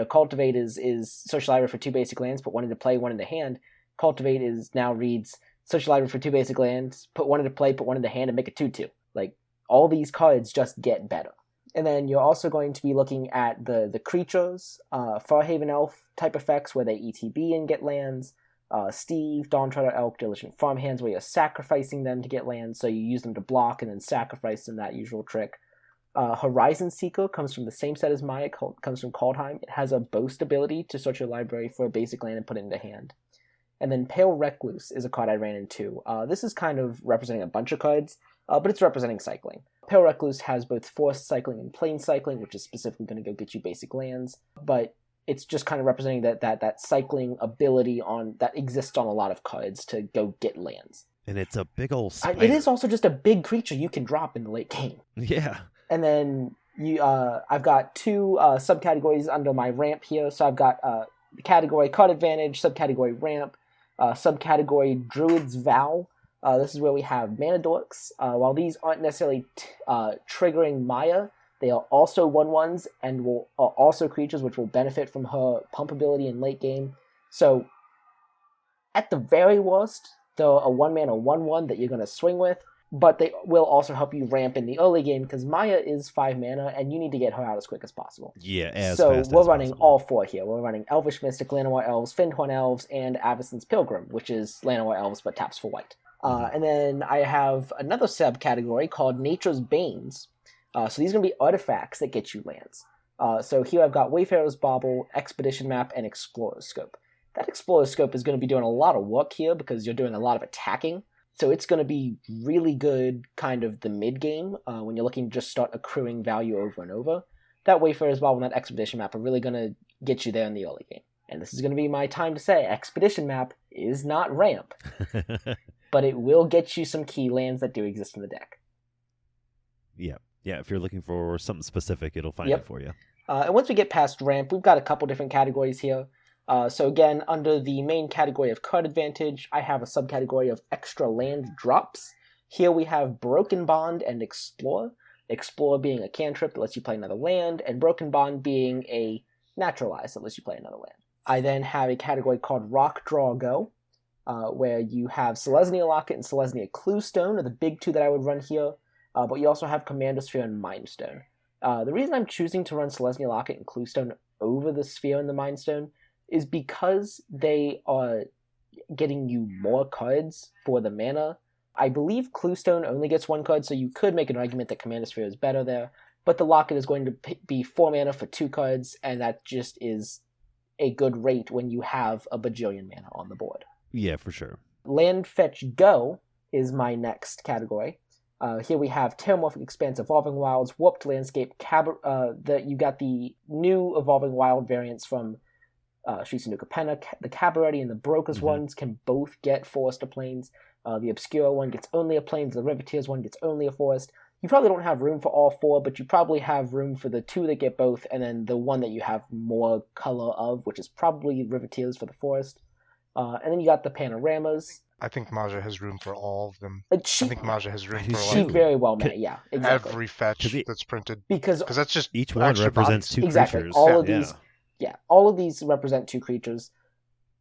Cultivate is Social Library for 2 basic lands, put 1 into play, 1 into hand. Cultivate now reads Social Library for 2 basic lands, put 1 into play, put 1 into hand, and make a 2/2. Like, all these cards just get better. And then you're also going to be looking at the creatures, Farhaven Elf type effects where they ETB and get lands, Steve, Dawn Treader Elk, Diligent Farmhands where you're sacrificing them to get lands, so you use them to block and then sacrifice them, that usual trick. Horizon Seeker comes from the same set as Maya, comes from Kaldheim. It has a boast ability to search your library for a basic land and put it into hand. And then Pale Recluse is a card I ran into. This is kind of representing a bunch of cards, but it's representing cycling. Pale Recluse has both forced cycling and plain cycling, which is specifically going to go get you basic lands, but it's just kind of representing that cycling ability that exists on a lot of cards to go get lands. And it's a big old spider. It is also just a big creature you can drop in the late game. Yeah. And then I've got 2 subcategories under my ramp here. So I've got the category Card Advantage, subcategory Ramp, subcategory Druid's Vow. This is where we have Mana Dorks. While these aren't necessarily triggering Maya, they are also 1/1s and are also creatures which will benefit from her pump ability in late game. So, at the very worst, they're a 1-mana 1/1 that you're going to swing with, but they will also help you ramp in the early game because Maya is 5 mana and you need to get her out as quick as possible. Yeah, as so fast we're as running possible. all 4 here. We're running Elvish Mystic, Llanowar Elves, Fyndhorn Elves, and Avacyn's Pilgrim, which is Llanowar Elves but taps for white. And then I have another subcategory called Nature's Banes. So these are going to be artifacts that get you lands. So here I've got Wayfarer's Bauble, Expedition Map, and Explorer's Scope. That Explorer's Scope is going to be doing a lot of work here because you're doing a lot of attacking. So it's going to be really good kind of the mid-game when you're looking to just start accruing value over and over. That Wayfarer's Bauble and that Expedition Map are really going to get you there in the early game. And this is going to be my time to say Expedition Map is not ramp, but it will get you some key lands that do exist in the deck. Yeah, if you're looking for something specific, it'll find it for you. And once we get past ramp, we've got a couple different categories here. So again, under the main category of Card Advantage, I have a subcategory of Extra Land Drops. Here we have Broken Bond and Explore. Explore being a cantrip that lets you play another land, and Broken Bond being a naturalize that lets you play another land. I then have a category called Rock, Draw, Go, where you have Selesnya Locket and Selesnya Cluestone are the big 2 that I would run here. But you also have Commander Sphere and Mind Stone. The reason I'm choosing to run Selesnya Locket and Cluestone over the Sphere and the Mind Stone is because they are getting you more cards for the mana. I believe Cluestone only gets 1 card, so you could make an argument that Commander Sphere is better there, but the Locket is going to be 4 mana for 2 cards, and that just is a good rate when you have a bajillion mana on the board. Yeah, for sure. Land Fetch Go is my next category. Here we have Terramorphic Expanse, Evolving Wilds, Warped Landscape, you got the new Evolving Wild variants from Streets of New Capenna. The Cabaretti and the Brokers ones can both get Forest to Plains. The Obscura one gets only a Plains, the Riveteers one gets only a Forest. You probably don't have room for all 4, but you probably have room for the 2 that get both, and then the one that you have more color of, which is probably Riveteers for the Forest. And then you got the Panoramas. I think Maja has room for all of them. I think Maja has room for She very well may, yeah, exactly. Every fetch that's printed. Because that's just each one represents 2 exactly. creatures. All of these represent 2 creatures.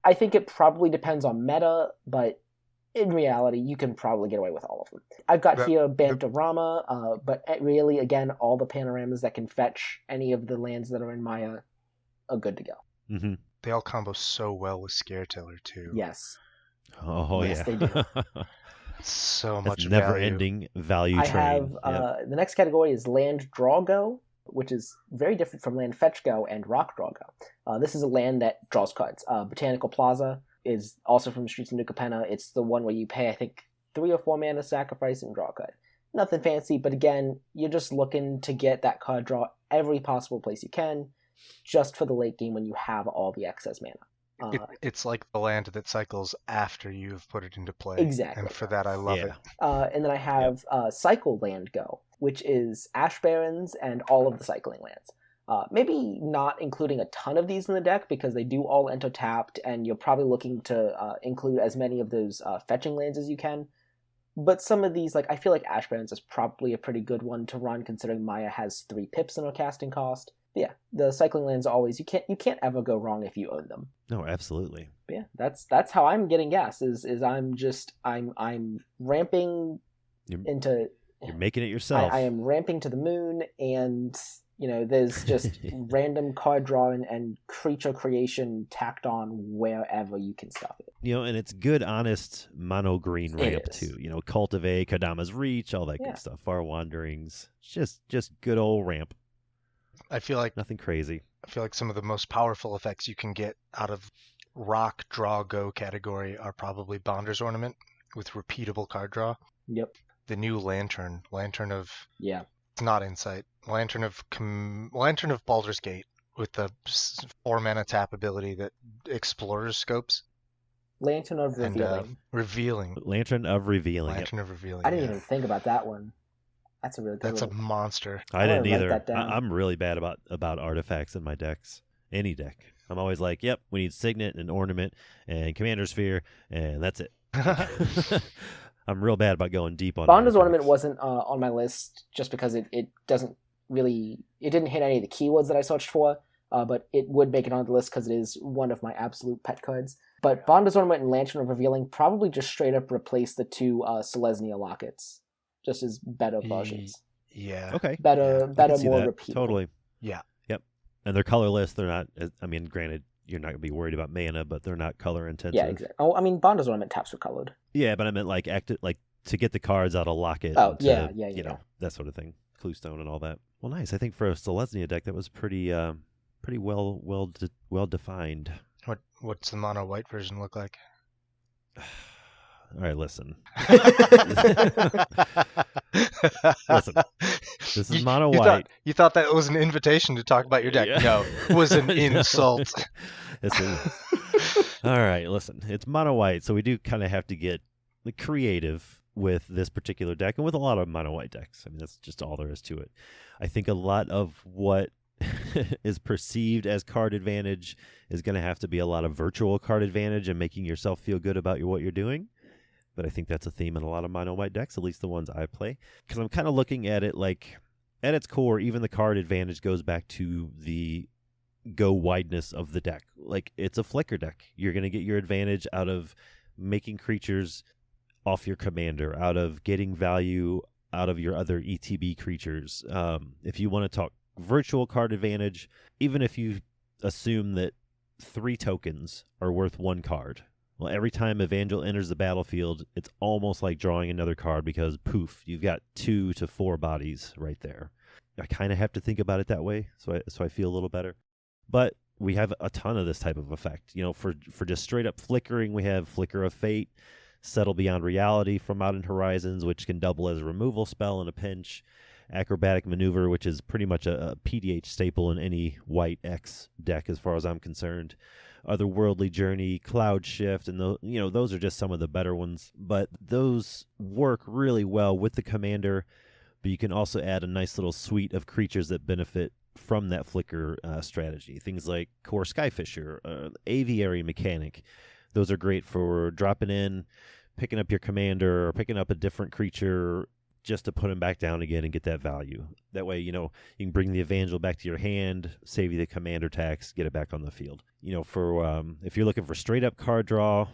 I think it probably depends on meta, but in reality, you can probably get away with all of them. I've got here Bantorama, but really, again, all the Panoramas that can fetch any of the lands that are in Maya are good to go. Mm-hmm. They all combo so well with Scareteller, too. Yes. Oh, yes, yeah. They do. So much never-ending value I train. have, the next category is Land Draw Go, which is very different from Land Fetch Go and Rock Draw Go. This is a land that draws cards. Botanical Plaza is also from Streets of New Capenna. It's the one where you pay, I think, 3 or 4 mana sacrifice and draw a card. Nothing fancy, but again, you're just looking to get that card draw every possible place you can, just for the late game when you have all the excess mana. It's like the land that cycles after you've put it into play. Exactly. And for that, I love it. And then I have Cycle Land Go, which is Ash Barrens and all of the cycling lands. Maybe not including a ton of these in the deck because they do all enter tapped, and you're probably looking to include as many of those fetching lands as you can. But some of these, I feel like Ash Barrens is probably a pretty good one to run, considering Maya has 3 pips in her casting cost. But yeah, the cycling lands always you can't ever go wrong if you own them. No, absolutely. But yeah, that's how I'm getting gas. Is I'm ramping into. You're making it yourself. I am ramping to the moon, and there's just random card drawing and creature creation tacked on wherever you can stuff it. And it's good, honest mono green ramp too. Cultivate, Kadama's Reach, all that good stuff. Far Wanderings, just good old ramp. I feel like nothing crazy. I feel like some of the most powerful effects you can get out of rock draw go category are probably Bonder's Ornament with repeatable card draw. Yep. The new Lantern of it's not Insight. Lantern of Baldur's Gate with the 4 mana tap ability that explores scopes. Lantern of Revealing. And, Revealing. Lantern of Revealing. Lantern of Revealing. I didn't even think about that one. That's a really good That's one. a monster. I didn't either. I'm really bad about artifacts in my decks. Any deck. I'm always like, yep, we need Signet and Ornament and Commander Sphere, and that's it. I'm real bad about going deep on Bonder's Ornament wasn't on my list just because it didn't hit any of the keywords that I searched for, but it would make it on the list because it is one of my absolute pet cards. But Bonder's Ornament and Lantern of Revealing probably just straight up replace the 2 Selesnya lockets, just as better versions. Yeah. Okay. Better, more repeatable. Totally. Yeah. Yep. And they're colorless. They're not. Granted, you're not gonna be worried about mana, but they're not color intensive. Yeah, exactly. Oh, Bonder's Ornament taps are colored. Yeah, but I meant to get the cards out of Locket. Oh, yeah, that sort of thing. Cluestone and all that. Well, nice. I think for a Selesnya deck, that was pretty well defined. What's the mono white version look like? All right, listen. Listen. This is mono white. You thought that was an invitation to talk about your deck? Yeah. No, it was an insult. All right, listen. It's mono white, so we do kind of have to get creative with this particular deck and with a lot of mono white decks. That's just all there is to it. I think a lot of what is perceived as card advantage is going to have to be a lot of virtual card advantage and making yourself feel good about what you're doing. But I think that's a theme in a lot of mono white decks, at least the ones I play. Because I'm kind of looking at it at its core, even the card advantage goes back to the Go-Wideness of the deck. It's a flicker deck. You're going to get your advantage out of making creatures off your commander, out of getting value out of your other ETB creatures. If you want to talk virtual card advantage, even if you assume that 3 tokens are worth 1 card, well, every time Evangel enters the battlefield, it's almost like drawing another card because, poof, you've got 2 to 4 bodies right there. I kind of have to think about it that way, so I feel a little better. But we have a ton of this type of effect. For just straight up flickering, we have Flicker of Fate, Settle Beyond Reality from Modern Horizons, which can double as a removal spell in a pinch. Acrobatic Maneuver, which is pretty much a PDH staple in any white X deck as far as I'm concerned. Otherworldly Journey, Cloud Shift, and those are just some of the better ones. But those work really well with the commander, but you can also add a nice little suite of creatures that benefit from that flicker strategy. Things like Core Skyfisher, Aviary Mechanic. Those are great for dropping in, picking up your commander, or picking up a different creature just to put him back down again and get that value. That way, you can bring the Evangel back to your hand, save you the commander tax, get it back on the field. For if you're looking for straight up card draw,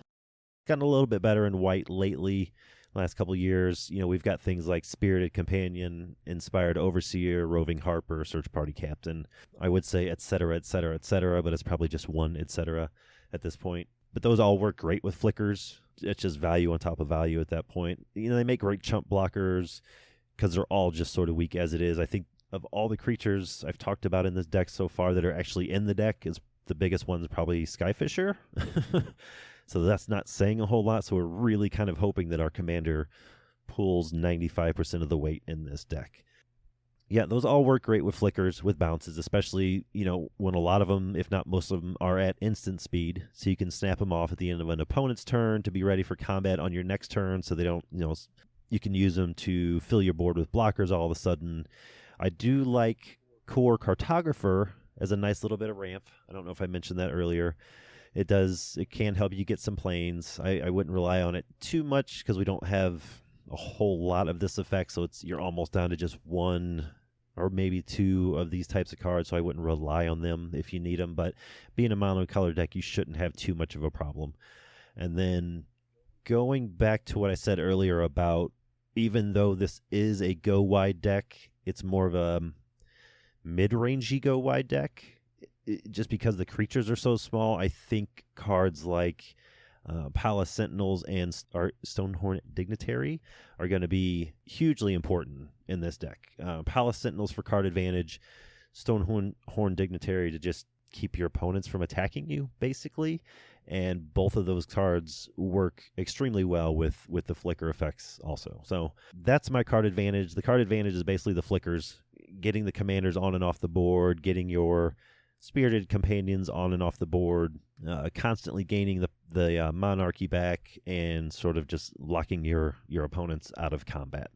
gotten a little bit better in white lately. Last couple years, we've got things like Spirited Companion, Inspired Overseer, Roving Harper, Search Party Captain. I would say et cetera, but it's probably just one et cetera at this point. But those all work great with flickers. It's just value on top of value at that point. They make great chump blockers because they're all just sort of weak as it is. I think of all the creatures I've talked about in this deck so far that are actually in the deck, is the biggest one's probably Skyfisher. So that's not saying a whole lot. So we're really kind of hoping that our commander pulls 95% of the weight in this deck. Yeah, those all work great with flickers, with bounces, especially, when a lot of them, if not most of them, are at instant speed. So you can snap them off at the end of an opponent's turn to be ready for combat on your next turn, so they don't, you can use them to fill your board with blockers all of a sudden. I do like Core Cartographer as a nice little bit of ramp. I don't know if I mentioned that earlier. It can help you get some planes. I wouldn't rely on it too much because we don't have a whole lot of this effect, so you're almost down to just one or maybe two of these types of cards, so I wouldn't rely on them if you need them. But being a monocolor deck, you shouldn't have too much of a problem. And then going back to what I said earlier about, even though this is a go-wide deck, it's more of a mid-rangey go-wide deck. Just because the creatures are so small, I think cards like Palace Sentinels and Stonehorn Dignitary are going to be hugely important in this deck. Palace Sentinels for card advantage, Stonehorn Dignitary to just keep your opponents from attacking you, basically. And both of those cards work extremely well with the flicker effects also. So that's my card advantage. The card advantage is basically the flickers, getting the commanders on and off the board, getting your spirited companions on and off the board, constantly gaining the monarchy back, and sort of just locking your opponents out of combat.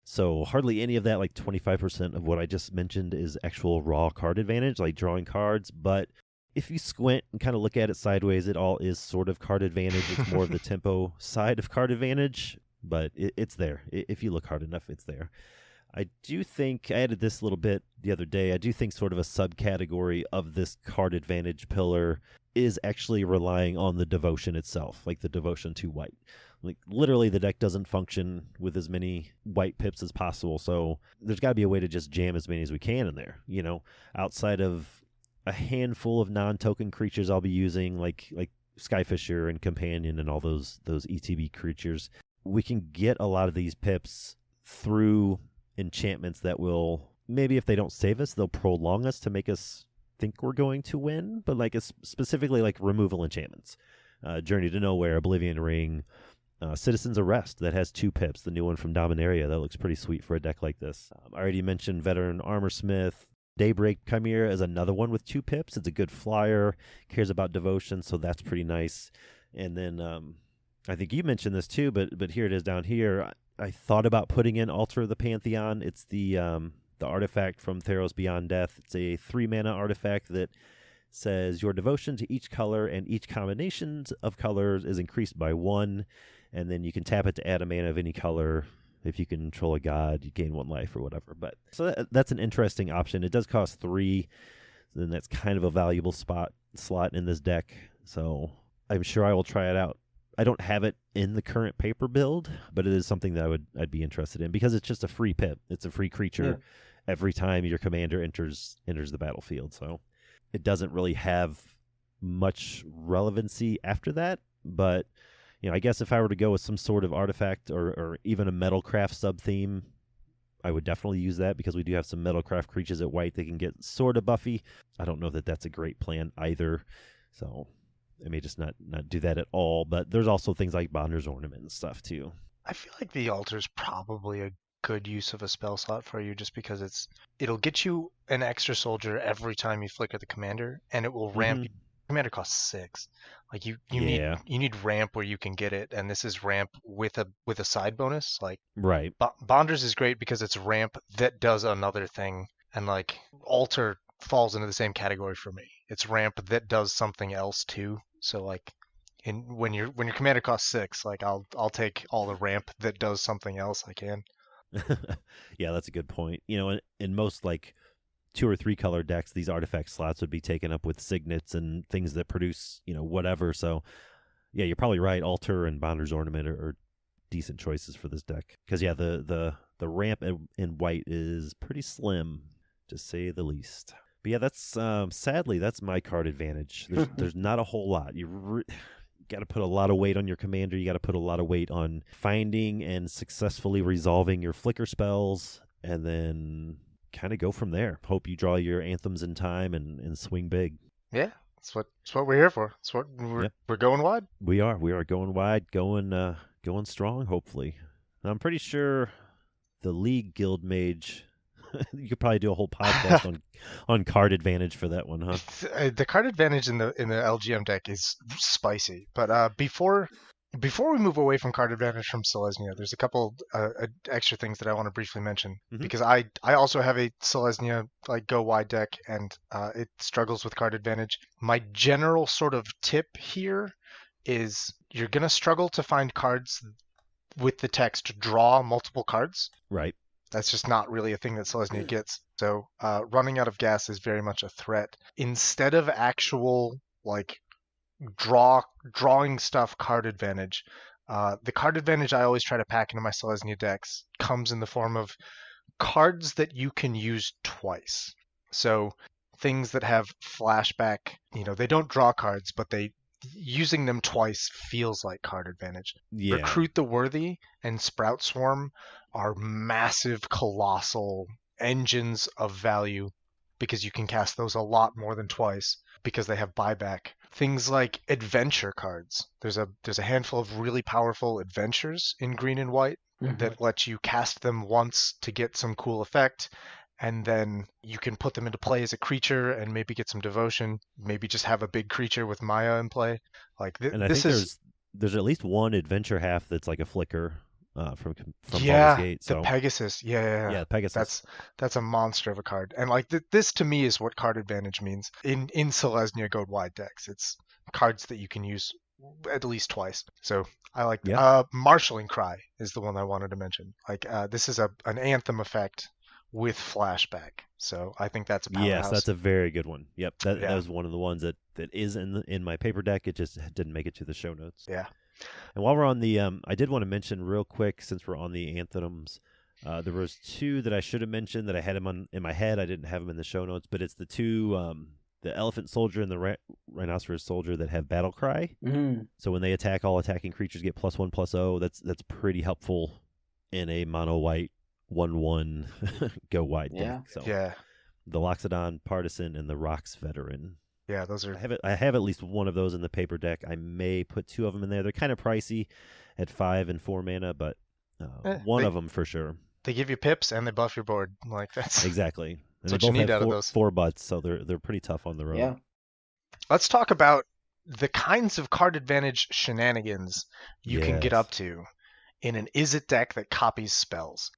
So hardly any of that, like 25% of what I just mentioned, is actual raw card advantage, like drawing cards. But if you squint and kind of look at it sideways, it all is sort of card advantage. It's more of the tempo side of card advantage, but it's there. If you look hard enough, it's there. I do think, I added this little bit the other day, I do think sort of a subcategory of this card advantage pillar is actually relying on the devotion itself, like the devotion to white. Like literally the deck doesn't function with as many white pips as possible, so there's got to be a way to just jam as many as we can in there, outside of a handful of non-token creatures I'll be using, like Skyfisher and Companion and all those ETB creatures. We can get a lot of these pips through enchantments that will, maybe if they don't save us, they'll prolong us to make us think we're going to win, but specifically like removal enchantments. Journey to Nowhere, Oblivion Ring, Citizen's Arrest that has 2 pips, the new one from Dominaria. That looks pretty sweet for a deck like this. I already mentioned Veteran Armorsmith. Daybreak Chimera is another one with 2 pips. It's a good flyer, cares about devotion, so that's pretty nice. And then I think you mentioned this too, but here it is down here. I thought about putting in Altar of the Pantheon. It's the artifact from Theros Beyond Death. It's a 3-mana artifact that says your devotion to each color and each combination of colors is increased by 1, and then you can tap it to add a mana of any color. If you control a god, you gain 1 life or whatever. But so that's an interesting option. It does cost 3, then that's kind of a valuable slot in this deck. So I'm sure I will try it out. I don't have it in the current paper build, but it is something that I'd be interested in because it's just a free pip. It's a free creature every time your commander enters the battlefield. So it doesn't really have much relevancy after that. But I guess if I were to go with some sort of artifact or even a Metalcraft sub-theme, I would definitely use that because we do have some Metalcraft creatures at white that can get sort of buffy. I don't know that that's a great plan either. So I may just not do that at all, but there's also things like Bonder's Ornament and stuff too. I feel like the Altar is probably a good use of a spell slot for you just because it'll get you an extra soldier every time you flicker the commander, and it will ramp. Commander costs 6. Like you need ramp where you can get it, and this is ramp with a side bonus. Like right. Bonders is great because it's ramp that does another thing, and like Altar falls into the same category for me. It's ramp that does something else too. So like when your commander costs 6, like I'll take all the ramp that does something else I can. Yeah, that's a good point. In most like 2 or 3 color decks, these artifact slots would be taken up with signets and things that produce, whatever. So yeah, you're probably right. Altar and Bonder's Ornament are decent choices for this deck. Because yeah, the ramp in white is pretty slim, to say the least. But yeah, that's sadly that's my card advantage. There's not a whole lot. You got to put a lot of weight on your commander. You got to put a lot of weight on finding and successfully resolving your flicker spells, and then kind of go from there. Hope you draw your anthems in time and swing big. Yeah, that's what we're here for. That's what we're going wide. We are going wide, going strong. Hopefully, I'm pretty sure the League Guild Mage You could probably do a whole podcast on card advantage for that one, huh? The card advantage in the LGM deck is spicy. But before we move away from card advantage from Selesnya, there's a couple extra things that I want to briefly mention, because I also have a Selesnya like go wide deck, and it struggles with card advantage. My general sort of tip here is you're gonna struggle to find cards with the text draw multiple cards. Right. That's just not really a thing that Selesnya gets. So running out of gas is very much a threat. Instead of actual like drawing stuff card advantage, the card advantage I always try to pack into my Selesnya decks comes in the form of cards that you can use twice. So things that have flashback, they don't draw cards, but using them twice feels like card advantage. Yeah. Recruit the Worthy and Sprout Swarm are massive, colossal engines of value because you can cast those a lot more than twice because they have buyback. Things like adventure cards. There's a handful of really powerful adventures in green and white that let you cast them once to get some cool effect, and then you can put them into play as a creature and maybe get some devotion, maybe just have a big creature with Maya in play. And I think there's at least one adventure half that's like a flicker from yeah, Baldur's Gate. So. The Pegasus. Yeah, Pegasus. That's a monster of a card. And like this to me is what card advantage means. In Selesnya go wide decks, it's cards that you can use at least twice. So I like Marshalling Cry is the one I wanted to mention. Like this is an anthem effect with flashback, so I think that's a powerhouse. Yes, that's a very good one. Yep, that was one of the ones that is in my paper deck. It just didn't make it to the show notes. Yeah. And while we're on the, I did want to mention real quick, since we're on the anthems, there was two that I should have mentioned that I had them in my head. I didn't have them in the show notes, but it's the two, the Elephant Soldier and the Rhinoceros Soldier that have Battle Cry. Mm-hmm. So when they attack, all attacking creatures get +1/+0. That's pretty helpful in a mono white 1/1 go wide deck. So the Loxodon Partisan and the Rocks Veteran. Yeah, those are. I have at least one of those in the paper deck. I may put two of them in there. They're kind of pricey at 5 and 4 mana, but one of them for sure. They give you pips and they buff your board. Like that's exactly. And what they you both need have out of those. 4 butts, so they're pretty tough on the road. Yeah. Let's talk about the kinds of card advantage shenanigans you can get up to in an Izzet deck that copies spells.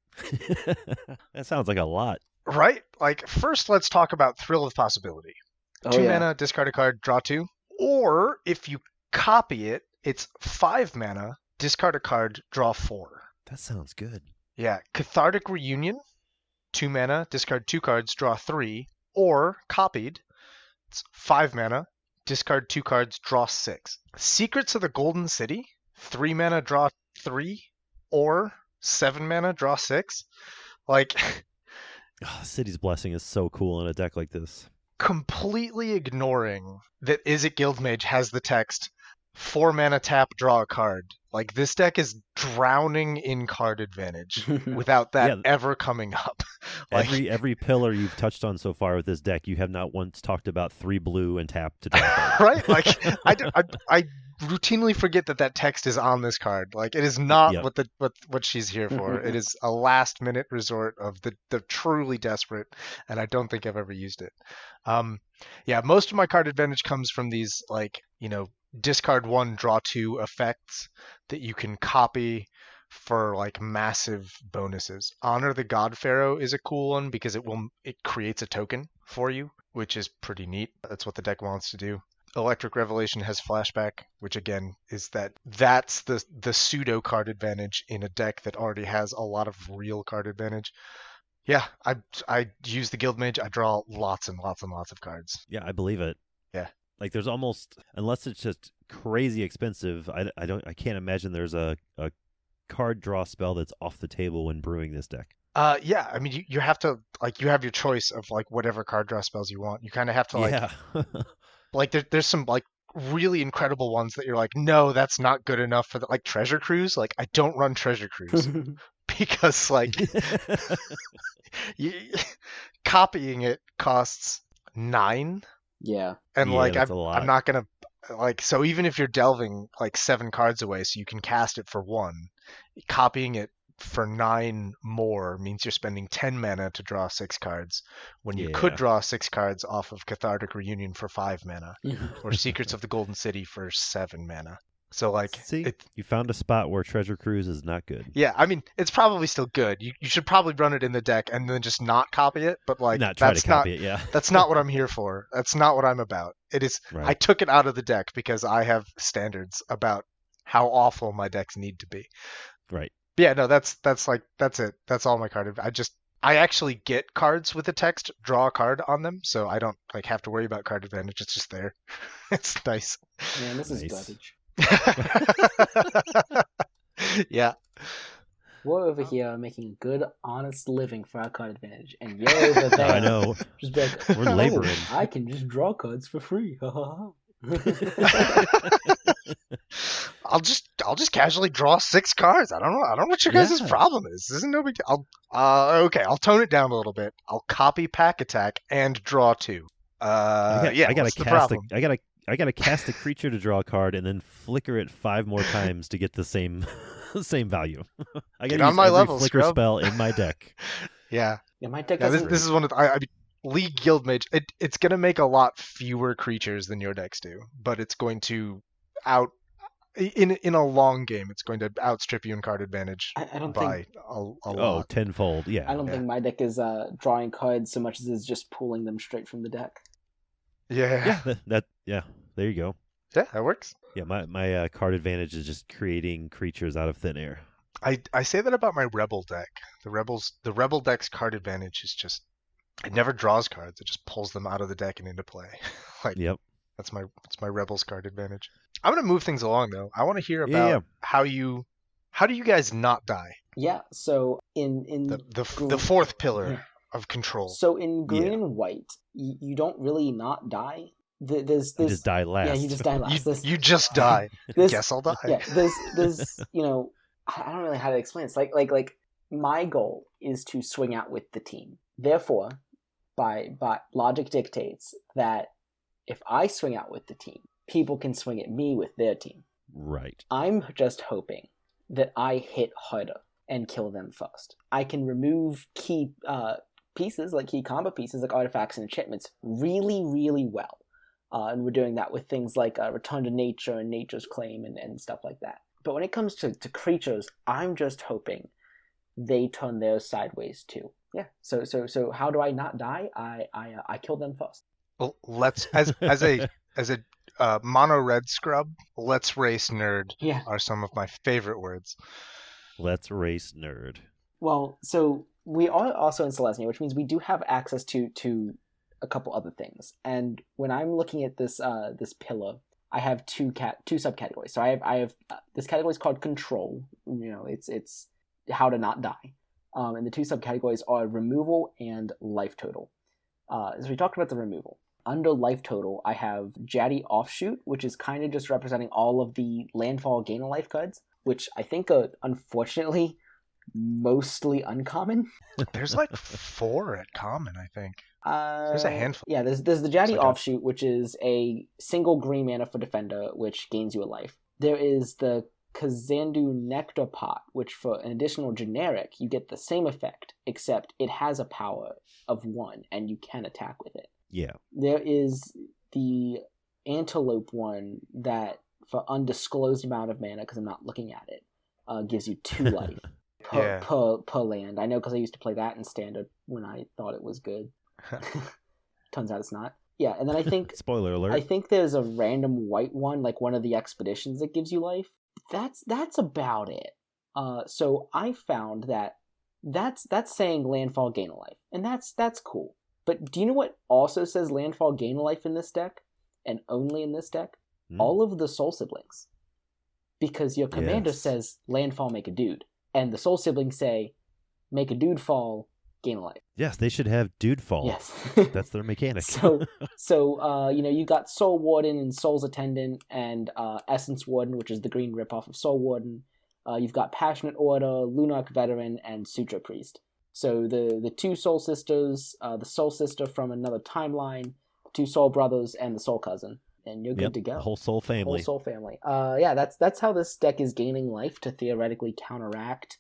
That sounds like a lot. Right? Like, first let's talk about Thrill of Possibility. 2 mana, discard a card, draw 2. Or, if you copy it, it's 5 mana, discard a card, draw 4. That sounds good. Yeah. Cathartic Reunion, 2 mana, discard 2 cards, draw 3. Or, copied, it's 5 mana, discard 2 cards, draw 6. Secrets of the Golden City, 3 mana, draw 3. Or, 7 mana, draw 6. Like... City's Blessing is so cool in a deck like this. Completely ignoring that Izzet Guildmage has the text 4 mana tap, draw a card. Like, this deck is drowning in card advantage without that ever coming up. Like, every pillar you've touched on so far with this deck, you have not once talked about 3 blue and tap to draw a card. Right? Like, I routinely forget that text is on this card. Like, it is not what she's here for. It is a last minute resort of the truly desperate, and I don't think I've ever used it. Most of my card advantage comes from these, like, discard 1, draw 2 effects that you can copy for like massive bonuses. Honor the God Pharaoh is a cool one because it creates a token for you, which is pretty neat. That's what the deck wants to do. Electric Revelation has flashback, which again is that's the pseudo card advantage in a deck that already has a lot of real card advantage. Yeah, I use the Guildmage. I draw lots and lots and lots of cards. Yeah, I believe it. Yeah. Like there's almost, unless it's just crazy expensive, I can't imagine there's a card draw spell that's off the table when brewing this deck. Yeah, I mean you have to, like, you have your choice of like whatever card draw spells you want. You kind of have to like like there's some like really incredible ones that you're like, no, that's not good enough for like Treasure Cruise. Like, I don't run Treasure Cruise because like copying it costs 9. Yeah. And like I'm not gonna, like, so even if you're delving like 7 cards away so you can cast it for 1, copying it for 9 more means you're spending 10 mana to draw 6 cards, when you Yeah. could draw 6 cards off of Cathartic Reunion for 5 mana, or Secrets of the Golden City for 7 mana. So like, See, you found a spot where Treasure Cruise is not good. yeah, I mean, it's probably still good. You should probably run it in the deck and then just not copy it. But like, Not try that's to copy it, yeah. that's not what I'm here for. That's not what I'm about. It is. Right. I took it out of the deck because I have standards about how awful my decks need to be. Right. But yeah, no, that's it. That's all my card. I actually get cards with the text, draw a card on them, so I don't like have to worry about card advantage. It's just there. It's nice. Man, this is Nice. garbage. Yeah. We're over here making a good, honest living for our card advantage, and you're over there. I know. Just be like, We're laboring. I can just draw cards for free. I'll just casually draw 6 cards. I don't know what your guys' Yeah. problem is. This isn't no big deal. Okay, I'll tone it down a little bit. I'll copy Pack Attack and draw 2. I gotta what's the cast problem? I gotta cast a creature to draw a card and then flicker it 5 more times to get the same same value. I gotta Get on use my every level, flicker scrub. spell in my deck. Yeah. Yeah, my deck Yeah, doesn't. this is one of I mean, League Guild Mage. It's gonna make a lot fewer creatures than your decks do, but it's going to in a long game. It's going to outstrip you in card advantage I don't by think. a Oh, lot. tenfold, yeah. I don't think my deck is drawing cards so much as it's just pulling them straight from the deck. Yeah, Yeah, there you go. yeah, that works. Yeah, my card advantage is just creating creatures out of thin air. I say that about my Rebel deck. The Rebel deck's card advantage is just it never draws cards. It just pulls them out of the deck and into play. Like Yep. that's my Rebel's card advantage. I'm gonna move things along though. I want to hear about Yeah. how do you guys not die? Yeah. So in The green- fourth pillar of control. So in green Yeah. and white, you don't really not die. There's You just die last. Yeah, you just die last. You just die. This- Guess I'll die. Yeah, there's I don't really know how to explain it. It's like my goal is to swing out with the team. Therefore, by logic dictates that if I swing out with the team, people can swing at me with their team. Right. I'm just hoping that I hit harder and kill them first. I can remove key pieces, like key combo pieces, like artifacts and enchantments, really, really well. And we're doing that with things like Return to Nature and Nature's Claim and stuff like that. But when it comes to creatures, I'm just hoping they turn theirs sideways too. Yeah. So how do I not die? I kill them first. Well, let's as a mono red scrub, let's race nerd Yeah. are some of my favorite words. Let's race nerd. Well, so we are also in Selesnya, which means we do have access to a couple other things. And when I'm looking at this this pillar, I have two subcategories. So I have this category is called control. You know, it's how to not die. And the two subcategories are removal and life total. As we talked about the removal, under life total, I have Jaddy Offshoot, which is kind of just representing all of the landfall gain a life cards, which I think are unfortunately mostly uncommon. There's like 4 at common, I think. There's a handful. Yeah, there's the Jaddy It's like Offshoot, which is a single green mana for defender, which gains you a life. There is the Kazandu Nectar Pot, which for an additional generic, you get the same effect, except it has a power of 1, and you can attack with it. Yeah. There is the Antelope one that, for undisclosed amount of mana, because I'm not looking at it, gives you 2 life per land. I know because I used to play that in Standard when I thought it was good. Turns out it's not. Yeah, and then I think Spoiler alert. I think there's a random white one, like one of the expeditions that gives you life. That's about it. So I found that's saying landfall gain a life, and that's cool. But do you know what also says landfall gain a life in this deck, and only in this deck? All of the soul siblings, because your commander says landfall make a dude, and the soul siblings say make a dude fall, gain a life. Yes, they should have dude fall. Yes. That's their mechanic. So you got Soul Warden and Soul's Attendant and Essence Warden, which is the green ripoff of Soul Warden. You've got Passionate Order, Lunarch Veteran, and Sutra Priest. So the 2 Soul Sisters, the Soul Sister from another timeline, 2 Soul Brothers, and the Soul Cousin. And you're good to go. The whole Soul family. Whole Soul family. Yeah, that's how this deck is gaining life to theoretically counteract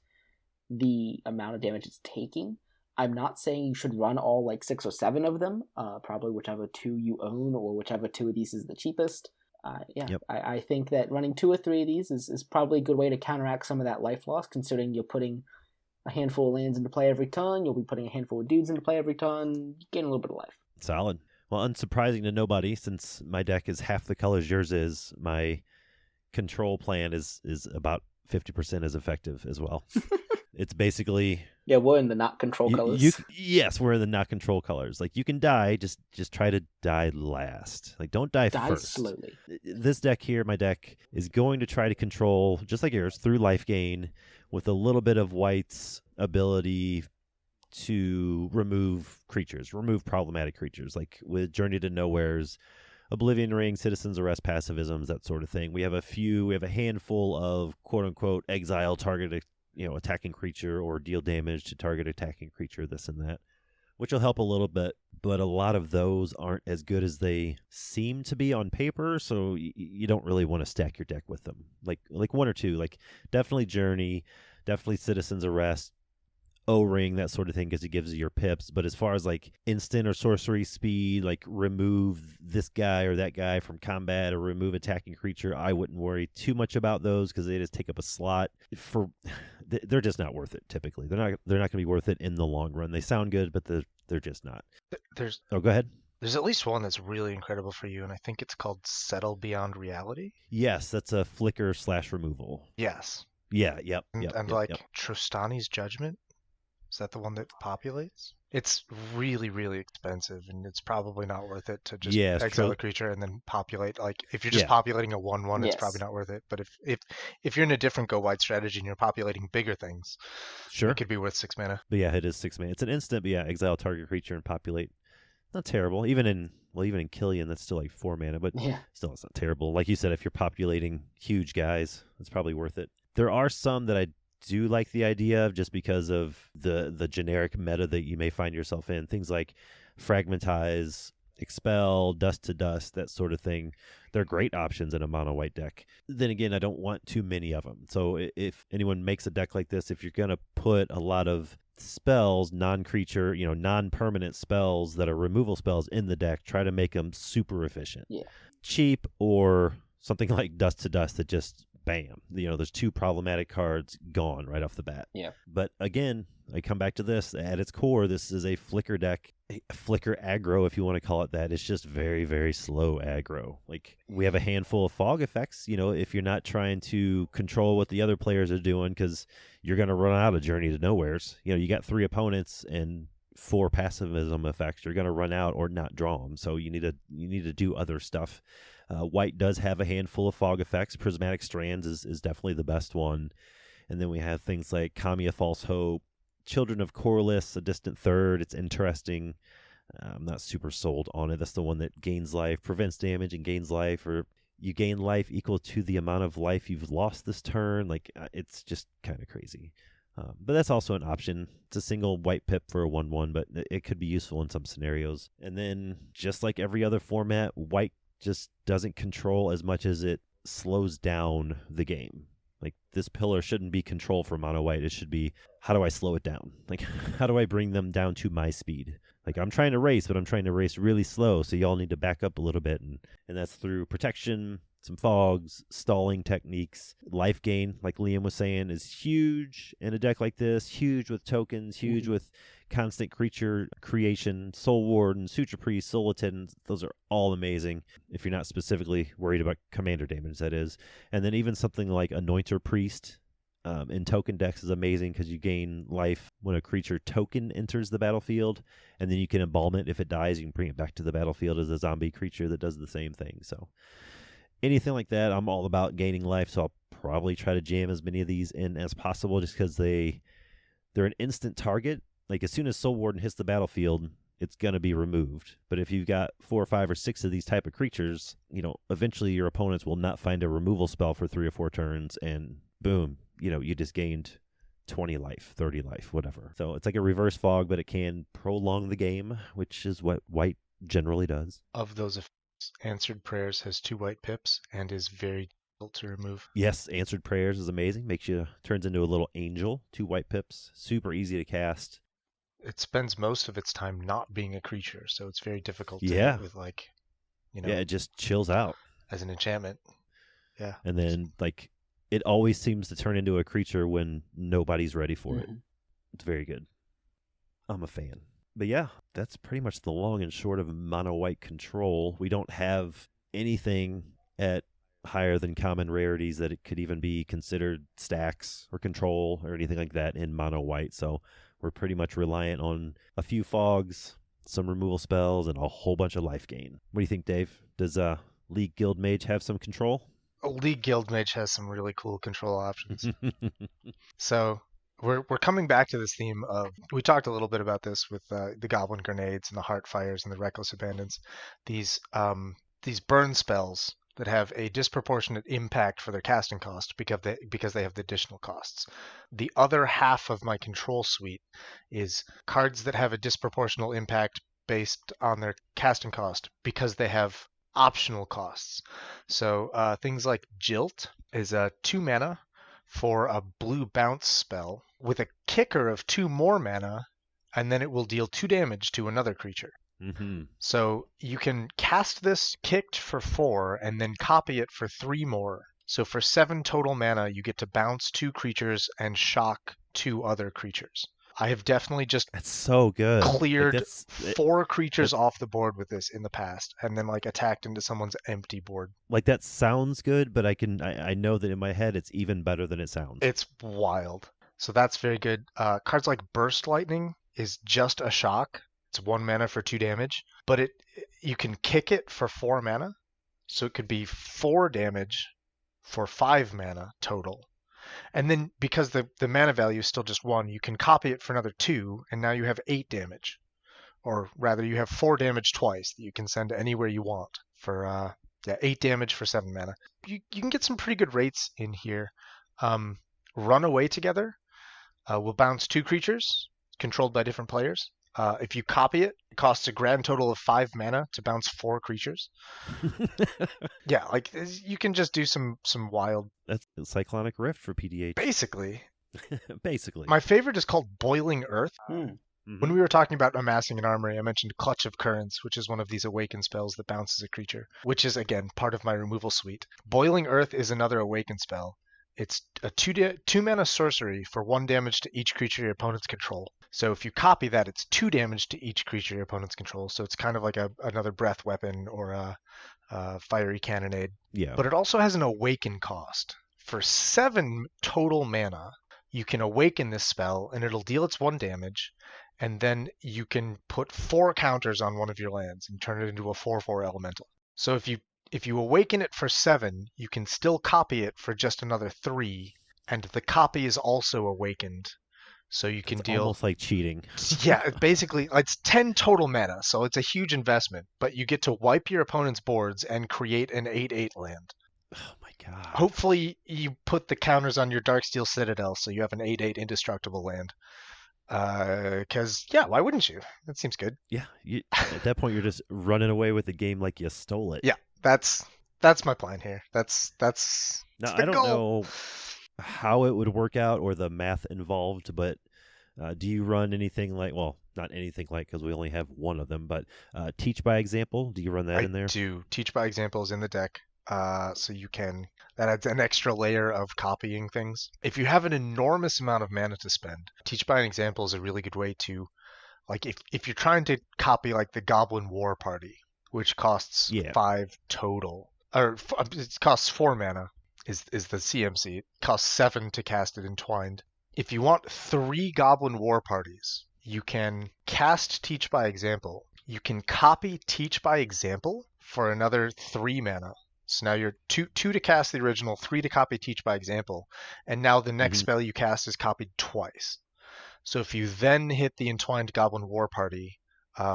the amount of damage it's taking. I'm not saying you should run all like 6 or 7 of them, probably whichever 2 you own or whichever 2 of these is the cheapest. I think that running 2 or 3 of these is probably a good way to counteract some of that life loss, considering you're putting a handful of lands into play every turn, you'll be putting a handful of dudes into play every turn, you gain a little bit of life. Solid. Well, unsurprising to nobody, since my deck is half the colors yours is, my control plan is about 50% as effective as well. It's basically... Yeah, we're in the not control colors. Yes, we're in the not control colors. Like, you can die, just try to die last. Like, don't die first. Die slowly. This deck here, my deck, is going to try to control, just like yours, through life gain, with a little bit of White's ability to remove problematic creatures, like with Journey to Nowhere's, Oblivion Ring, Citizen's Arrest, Passivisms, that sort of thing. We have a handful of quote-unquote exile targeted, attacking creature or deal damage to target attacking creature, this and that, which will help a little bit, but a lot of those aren't as good as they seem to be on paper, so you don't really want to stack your deck with them. Like 1 or 2, like definitely Journey, definitely Citizen's Arrest, O-Ring, that sort of thing, because it gives you your pips. But as far as like instant or sorcery speed, like remove this guy or that guy from combat or remove attacking creature, I wouldn't worry too much about those because they just take up a slot. They're just not worth it. Typically, they're not going to be worth it in the long run. They sound good, but they're just not. Go ahead. There's at least one that's really incredible for you, and I think it's called Settle Beyond Reality. Yes, that's a flicker / removal. Yes. Yeah. Yep. Trostani's Judgment. Is that the one that populates? It's really, really expensive, and it's probably not worth it to just exile a creature and then populate. Like, if you're just populating a 1/1, it's probably not worth it. But if you're in a different go-wide strategy and you're populating bigger things, it could be worth 6 mana. But yeah, it is 6 mana. It's an instant, but exile target creature and populate. Not terrible. Even in Killian, that's still like 4 mana, but still it's not terrible. Like you said, if you're populating huge guys, it's probably worth it. There are some that I do like the idea of, just because of the generic meta that you may find yourself in. Things like Fragmentize, Expel, Dust to Dust, that sort of thing. They're great options in a mono white deck. Then again, I don't want too many of them. So if anyone makes a deck like this, if you're going to put a lot of spells, non-creature, non-permanent spells that are removal spells in the deck, try to make them super efficient. Yeah. Cheap, or something like Dust to Dust that just bam, there's 2 problematic cards gone right off the bat. Yeah. But again, I come back to this. At its core, this is a flicker deck, a flicker aggro, if you want to call it that. It's just very, very slow aggro. Like, we have a handful of fog effects, if you're not trying to control what the other players are doing, because you're going to run out of Journey to Nowheres. You got 3 opponents and 4 passivism effects. You're going to run out or not draw them. So you need to do other stuff. White does have a handful of fog effects. Prismatic Strands is definitely the best one. And then we have things like Kamiya False Hope, Children of Corliss, a distant third. It's interesting. I'm not super sold on it. That's the one that gains life, prevents damage, and gains life, or you gain life equal to the amount of life you've lost this turn. Like, it's just kind of crazy. But that's also an option. It's a single white pip for a 1/1, but it could be useful in some scenarios. And then, just like every other format, white just doesn't control as much as it slows down the game. Like, this pillar shouldn't be control for mono white. It should be, how do I slow it down? Like, how do I bring them down to my speed? Like, I'm trying to race, but I'm trying to race really slow, so y'all need to back up a little bit. And that's through protection, some fogs, stalling techniques. Life gain, like Liam was saying, is huge in a deck like this. Huge with tokens, huge with constant creature creation. Soul Warden, Suture Priest, Soul Attendant, those are all amazing if you're not specifically worried about commander damage, that is. And then even something like Anointer Priest in token decks is amazing, because you gain life when a creature token enters the battlefield, and then you can embalm it. If it dies, you can bring it back to the battlefield as a zombie creature that does the same thing. So anything like that, I'm all about gaining life, so I'll probably try to jam as many of these in as possible, just because they're an instant target. Like, as soon as Soul Warden hits the battlefield, it's going to be removed. But if you've got 4 or 5 or 6 of these type of creatures, eventually your opponents will not find a removal spell for 3 or 4 turns, and boom, you just gained 20 life, 30 life, whatever. So it's like a reverse fog, but it can prolong the game, which is what white generally does. Of those effects, Answered Prayers has 2 white pips and is very to remove. Yes, Answered Prayers is amazing. Turns into a little angel. 2 white pips. Super easy to cast. It spends most of its time not being a creature, so it's very difficult to Yeah. hit with, like, you know, Yeah, it just chills out. as an enchantment. Yeah. And then, like, it always seems to turn into a creature when nobody's ready for it. It's very good. I'm a fan. But yeah, that's pretty much the long and short of mono white control. We don't have anything at higher than common rarities that it could even be considered stacks or control or anything like that in mono white. So we're pretty much reliant on a few fogs, some removal spells, and a whole bunch of life gain. What do you think, Dave? Does League Guild Mage have some control? League Guild Mage has some really cool control options. So we're coming back to this theme of, we talked a little bit about this with the Goblin Grenades and the Heart Fires and the Reckless Abandons. These burn spells that have a disproportionate impact for their casting cost because they have the additional costs. The other half of my control suite is cards that have a disproportional impact based on their casting cost because they have optional costs. So things like Jilt is a 2 mana for a blue bounce spell with a kicker of 2 more mana, and then it will deal 2 damage to another creature. So you can cast this kicked for 4 and then copy it for 3 more. So for 7 total mana, you get to bounce 2 creatures and shock 2 other creatures. I have definitely just That's so good. Cleared 4 creatures off the board with this in the past, and then like attacked into someone's empty board. Like, that sounds good, but I know that in my head it's even better than it sounds. It's wild. So that's very good. Cards like Burst Lightning is just a shock. It's 1 mana for 2 damage, but you can kick it for 4 mana, so it could be 4 damage for 5 mana total. And then because the mana value is still just 1, you can copy it for another 2, and now you have 8 damage. Or rather, you have 4 damage twice that you can send anywhere you want for 8 damage for 7 mana. You can get some pretty good rates in here. Runaway Together will bounce 2 creatures controlled by different players. If you copy it, it costs a grand total of 5 mana to bounce 4 creatures. Yeah, like you can just do some wild. That's Cyclonic Rift for PDH. Basically. Basically. My favorite is called Boiling Earth. When we were talking about amassing an armory, I mentioned Clutch of Currents, which is one of these awaken spells that bounces a creature, which is, again, part of my removal suite. Boiling Earth is another awaken spell. It's a 2 mana sorcery for 1 damage to each creature your opponents control. So if you copy that, it's 2 damage to each creature your opponents control. So it's kind of like another breath weapon or a fiery cannonade. Yeah. But it also has an awaken cost. For 7 total mana, you can awaken this spell, and it'll deal its 1 damage, and then you can put 4 counters on one of your lands and turn it into a 4/4 elemental. So if you awaken it for 7, you can still copy it for just another 3, and the copy is also awakened. So you can deal almost like cheating. Yeah, basically it's 10 total mana, so it's a huge investment, but you get to wipe your opponent's boards and create an 8/8 land. Oh my god. Hopefully you put the counters on your Darksteel Citadel so you have an 8/8 indestructible land. Because, why wouldn't you? That seems good. Yeah, at that point you're just running away with the game like you stole it. Yeah, that's my plan here. That's now, the I don't goal. know how it would work out or the math involved, but do you run anything like, well, not anything like, because we only have one of them, but Teach by Example? Do you run that in there? I do. Teach by Example is in the deck. So you can, that adds an extra layer of copying things. If you have an enormous amount of mana to spend, Teach by an Example is a really good way to, like, if you're trying to copy like the Goblin War Party, which costs 5 total, or it costs 4 mana is the CMC. It costs 7 to cast it Entwined. If you want 3 Goblin War Parties, you can cast Teach by Example. You can copy Teach by Example for another 3 mana. So now you're 2 to cast the original, 3 to copy Teach by Example, and now the next spell you cast is copied twice. So if you then hit the Entwined Goblin War Party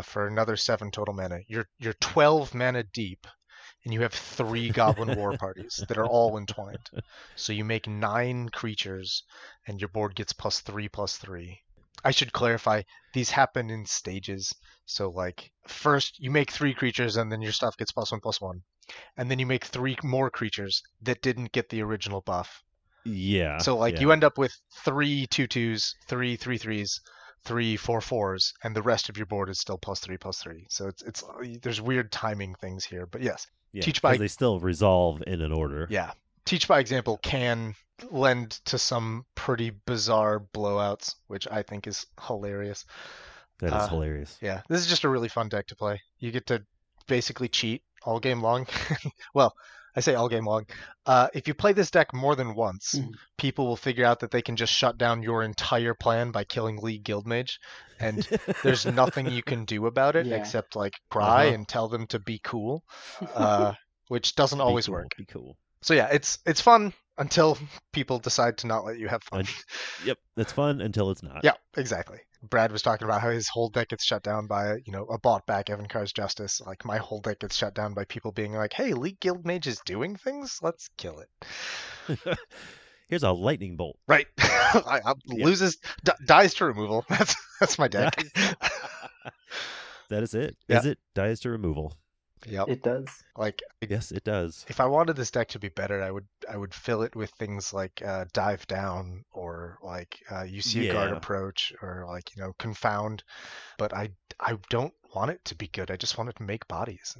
for another 7 total mana, you're 12 mana deep, and you have 3 Goblin War Parties that are all entwined. So you make 9 creatures, and your board gets +3/+3. I should clarify, these happen in stages. So like first you make 3 creatures and then your stuff gets +1/+1. And then you make 3 more creatures that didn't get the original buff. Yeah. So like you end up with 3 2/2s, 3 3/3s, 3 4/4s, and the rest of your board is still +3/+3. So it's there's weird timing things here, but yes. Yeah, Teach by they still resolve in an order. Yeah. Teach by example can lend to some pretty bizarre blowouts, which I think is hilarious. That is hilarious. Yeah, this is just a really fun deck to play. You get to basically cheat all game long. Well, I say all game long. If you play this deck more than once, people will figure out that they can just shut down your entire plan by killing League Guildmage, and there's nothing you can do about it except like cry and tell them to be cool, which doesn't always work. Be cool. So yeah, it's fun until people decide to not let you have fun. Yep, it's fun until it's not. Yeah, exactly. Brad was talking about how his whole deck gets shut down by, a bought back Evan Carr's Justice. Like my whole deck gets shut down by people being like, "Hey, League Guildmage is doing things. Let's kill it." Here's a lightning bolt. Right. Loses, dies to removal. That's my deck. That is it. Yeah. Is it dies to removal? Yep. It does. Yes, it does. If I wanted this deck to be better, I would fill it with things like dive down or like you see a guard approach or like confound. But I don't want it to be good. I just want it to make bodies.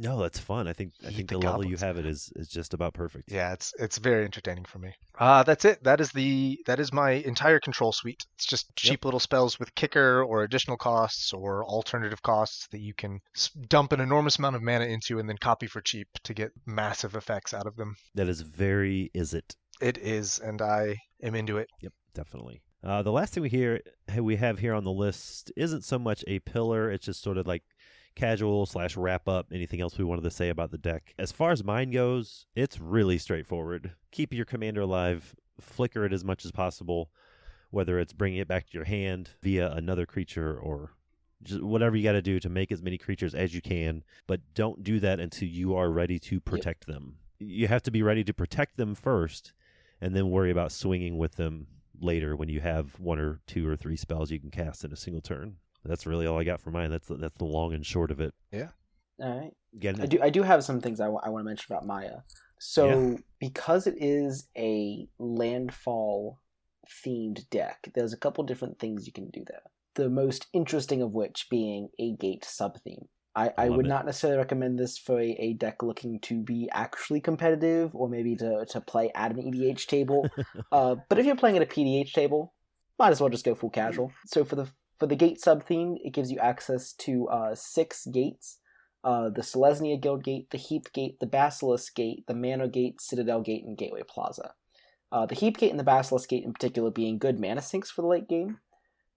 No, that's fun. I think the level you have it is just about perfect. Yeah, it's very entertaining for me. That's it. That is my entire control suite. It's just cheap little spells with kicker or additional costs or alternative costs that you can dump an enormous amount of mana into and then copy for cheap to get massive effects out of them. That is very it. It is, and I am into it. Yep, definitely. The last thing we have here on the list isn't so much a pillar. It's just sort of like casual / wrap up anything else we wanted to say about the deck. As far as mine goes, it's really straightforward. Keep your commander alive, flicker it as much as possible, whether it's bringing it back to your hand via another creature or just whatever you got to do to make as many creatures as you can, but don't do that until you are ready to protect them. You have to be ready to protect them first and then worry about swinging with them later when you have 1 or 2 or 3 spells you can cast in a single turn. That's really all I got for mine. That's the long and short of it. Yeah. All right. I do have some things I want to mention about Maya. So because it is a landfall themed deck, there's a couple different things you can do there. The most interesting of which being a gate sub-theme. I would not necessarily recommend this for a deck looking to be actually competitive or maybe to play at an EDH table. But if you're playing at a PDH table, might as well just go full casual. So for the gate sub-theme, it gives you access to 6 gates. The Selesnya Guild Gate, the Heap Gate, the Basilisk Gate, the Manor Gate, Citadel Gate, and Gateway Plaza. The Heap Gate and the Basilisk Gate in particular being good mana sinks for the late game.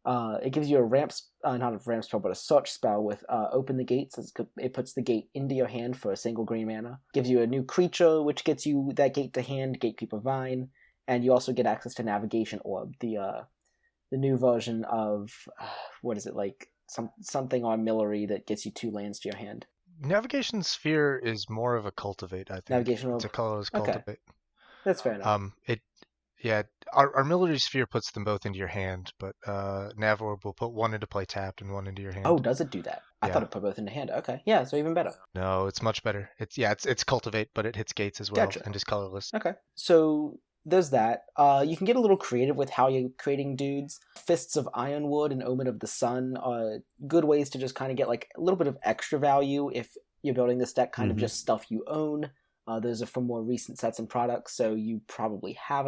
It gives you not a ramp spell, but a search spell with Open the Gates. It puts the gate into your hand for a single green mana. Gives you a new creature, which gets you that gate to hand, Gatekeeper Vine. And you also get access to Navigation Orb, the new version of what is it, like something on Millery that gets you 2 lands to your hand. Navigation Sphere is more of a cultivate, I think. Navigation It's a colorless cultivate. Okay. That's fair enough. Our Millery Sphere puts them both into your hand, but Nav Orb will put 1 into play tapped and 1 into your hand. Oh, does it do that? I thought it put both into hand. Okay, yeah, so even better. No, it's much better. It's cultivate, but it hits gates as well. Gotcha. And is colorless. Okay, so there's that. You can get a little creative with how you're creating dudes. Fists of Ironwood and Omen of the Sun are good ways to just kind of get like a little bit of extra value if you're building this deck, kind of just stuff you own. Those are from more recent sets and products, so you probably have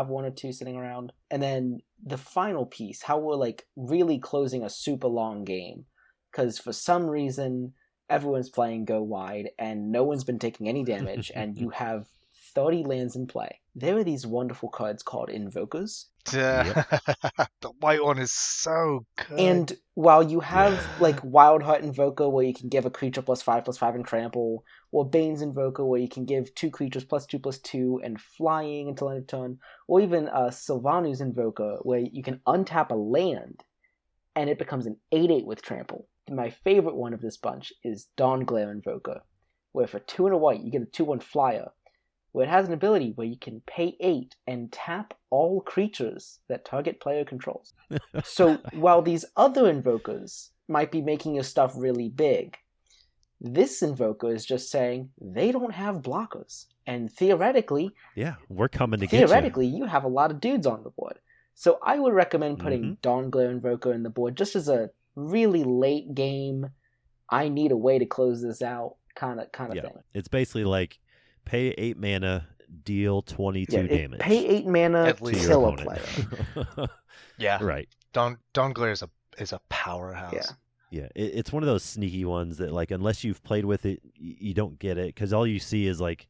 1 or 2 sitting around. And then the final piece, how we're like really closing a super long game, because for some reason everyone's playing Go Wide and no one's been taking any damage, and you have 30 lands in play. There are these wonderful cards called Invokers. The white one is so good. And while you have like Wildheart Invoker where you can give a creature +5/+5 and trample, or Bane's Invoker where you can give 2 creatures +2/+2 and flying until end of turn, or even Sylvanu's Invoker where you can untap a land and it becomes an 8/8 with trample. My favorite one of this bunch is Dawnglare Invoker, where for 2 and a white you get a 2/1 flyer. where it has an ability where you can pay 8 and tap all creatures that target player controls. So while these other invokers might be making your stuff really big, this invoker is just saying they don't have blockers. And theoretically, yeah, we're coming to get you. Theoretically, you have a lot of dudes on the board. So I would recommend putting Dawnglare Invoker in the board just as a really late game, I need a way to close this out kind of thing. It's basically like pay 8 mana, deal 22 damage. Pay 8 mana, kill a player. Yeah. Right. Dawnglare is a powerhouse. Yeah. Yeah, it's one of those sneaky ones that, like, unless you've played with it, you don't get it, because all you see is, like,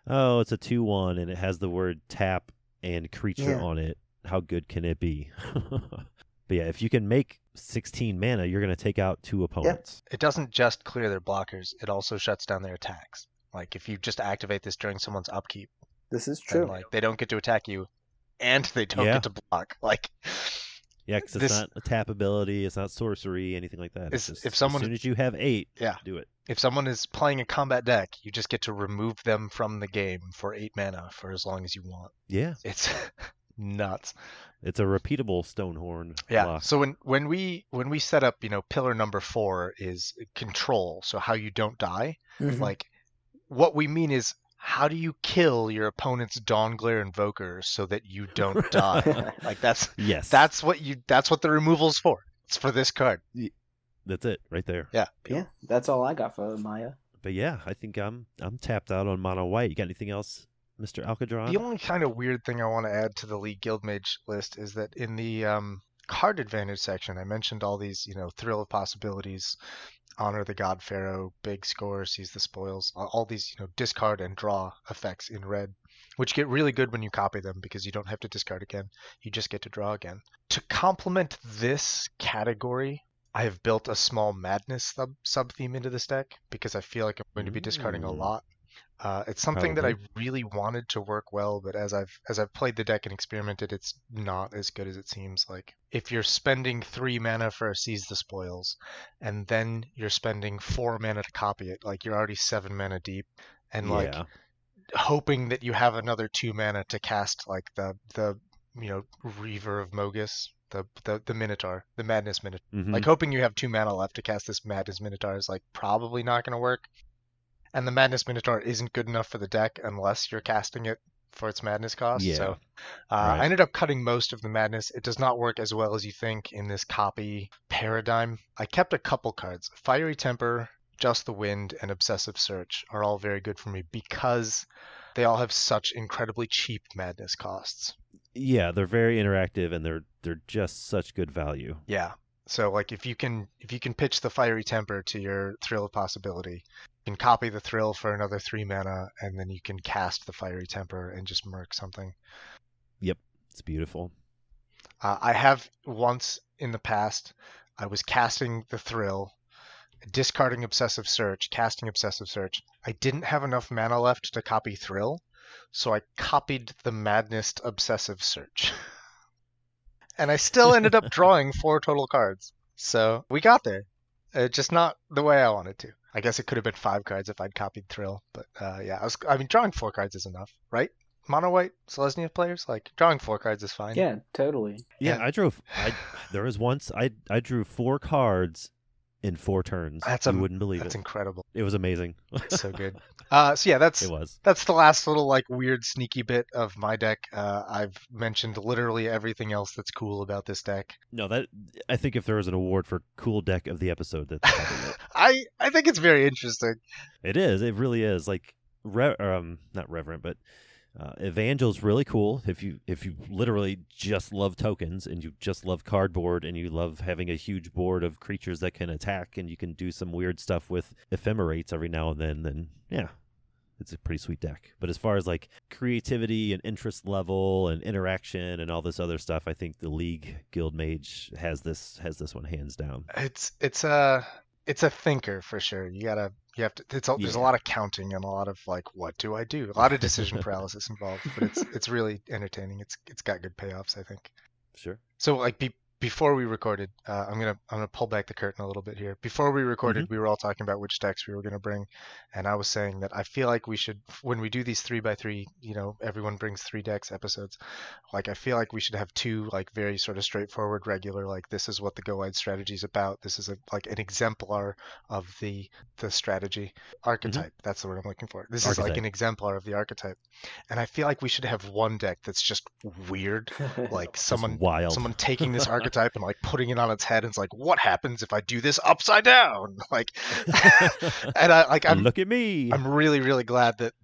oh, it's a 2/1, and it has the word tap and creature on it. How good can it be? But yeah, if you can make 16 mana, you're going to take out 2 opponents. It doesn't just clear their blockers, it also shuts down their attacks. Like, if you just activate this during someone's upkeep, this is true. then, like, they don't get to attack you, and they don't get to block. Like... Yeah, because it's not a tap ability, it's not sorcery, anything like that. It's just, if someone, as soon as you have 8, do it. If someone is playing a combat deck, you just get to remove them from the game for 8 mana for as long as you want. Yeah. It's nuts. It's a repeatable Stonehorn block. So when we set up, pillar number 4 is control, so how you don't die. Like, what we mean is, how do you kill your opponent's Dawnglare Invoker so that you don't die? Like, that's what the removal's for. It's for this card. That's it right there. Yeah. Yeah, that's all I got for Maya. But yeah, I think I'm tapped out on mono white. You got anything else, Mr. Alcadron? The only kind of weird thing I want to add to the League Guildmage list is that in the card advantage section, I mentioned all these, thrill of possibilities, honor the god pharaoh, big score, seize the spoils, all these, discard and draw effects in red, which get really good when you copy them because you don't have to discard again. You just get to draw again. To complement this category, I have built a small madness sub-theme into this deck because I feel like I'm going to be discarding a lot. It's something that I really wanted to work well, but as I've played the deck and experimented, it's not as good as it seems. Like, if you're spending 3 mana for a Seize the Spoils, and then you're spending 4 mana to copy it, like, you're already 7 mana deep, and like hoping that you have another 2 mana to cast like the Reaver of Mogus, the Minotaur, the Madness Minotaur. Like, hoping you have 2 mana left to cast this Madness Minotaur is like probably not going to work. And the Madness Minotaur isn't good enough for the deck unless you're casting it for its madness cost. Yeah. So I ended up cutting most of the madness. It does not work as well as you think in this copy paradigm. I kept a couple cards. Fiery Temper, Just the Wind, and Obsessive Search are all very good for me because they all have such incredibly cheap madness costs. Yeah, they're very interactive and they're just such good value. Yeah. So like if you can pitch the Fiery Temper to your Thrill of Possibility, you can copy the Thrill for another 3 mana, and then you can cast the Fiery Temper and just murk something. Yep, it's beautiful. I have once in the past, I was casting the Thrill, discarding Obsessive Search, casting Obsessive Search. I didn't have enough mana left to copy Thrill, so I copied the Madness Obsessive Search. And I still ended up drawing 4 total cards. So we got there. Just not the way I wanted to. I guess it could have been 5 cards if I'd copied Thrill. But drawing 4 cards is enough, right? Mono white Selesnya players, like, drawing 4 cards is fine. Yeah, totally. Yeah, there was once I drew 4 cards in 4 turns. You wouldn't believe it. That's incredible. It was amazing. So good. That's the last little like weird sneaky bit of my deck. I've mentioned literally everything else that's cool about this deck. No, I think if there was an award for cool deck of the episode, that's probably it. I think it's very interesting. It is. It really is. Like not Reverent, but Evangel's really cool if you literally just love tokens and you just love cardboard and you love having a huge board of creatures that can attack and you can do some weird stuff with ephemerates every now and then yeah, it's a pretty sweet deck. But as far as like creativity and interest level and interaction and all this other stuff, I think the League Guildmage has this one hands down. It's a thinker for sure. There's a lot of counting and a lot of like, what do I do? A lot of decision paralysis involved, but it's really entertaining. It's got good payoffs, I think. Sure. So like before we recorded, I'm gonna pull back the curtain a little bit here. Before we recorded, we were all talking about which decks we were gonna bring, and I was saying that I feel like we should, when we do these 3x3, everyone brings 3 decks episodes. Like I feel like we should have 2 like very sort of straightforward, regular, like this is what the Go Wide strategy is about. This is like an exemplar of the strategy archetype. That's the word I'm looking for. This is like an exemplar of the archetype, and I feel like we should have one deck that's just weird, like someone taking this archetype and like putting it on its head and it's like, what happens if I do this upside down? Like, and I'm look at me. I'm really, really glad that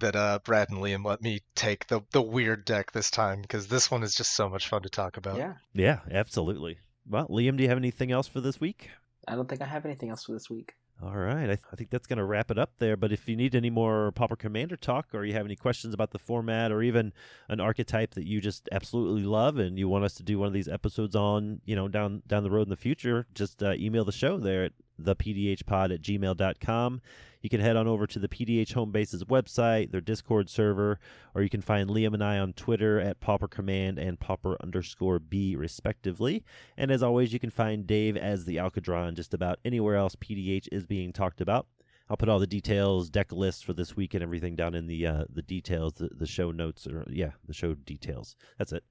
Brad and Liam let me take the weird deck this time, because this one is just so much fun to talk about. Yeah, absolutely. Well, Liam, do you have anything else for this week? I don't think I have anything else for this week. All right. I think that's going to wrap it up there. But if you need any more Pauper Commander talk, or you have any questions about the format, or even an archetype that you just absolutely love and you want us to do one of these episodes on, down the road in the future, just email the show there at thepdhpod@gmail.com. You can head on over to the PDH Homebase's website, their Discord server, or you can find Liam and I on Twitter at Pauper Command and Pauper_B respectively. And as always, you can find Dave as the Alcadron just about anywhere else PDH is being talked about. I'll put all the details, deck lists for this week and everything down in the details, the show notes, the show details. That's it.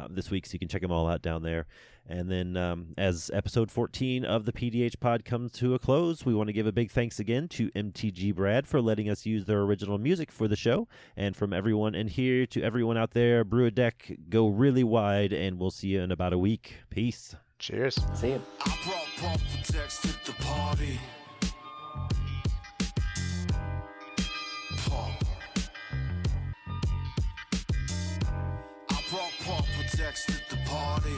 This week, so you can check them all out down there. And then as episode 14 of the PDH Pod comes to a close, we want to give a big thanks again to MTG Brad for letting us use their original music for the show. And from everyone in here to everyone out there, brew a deck, go really wide, and we'll see you in about a week. Peace. Cheers. See you. I brought Pauper decks to the party. I brought Pauper decks to the party.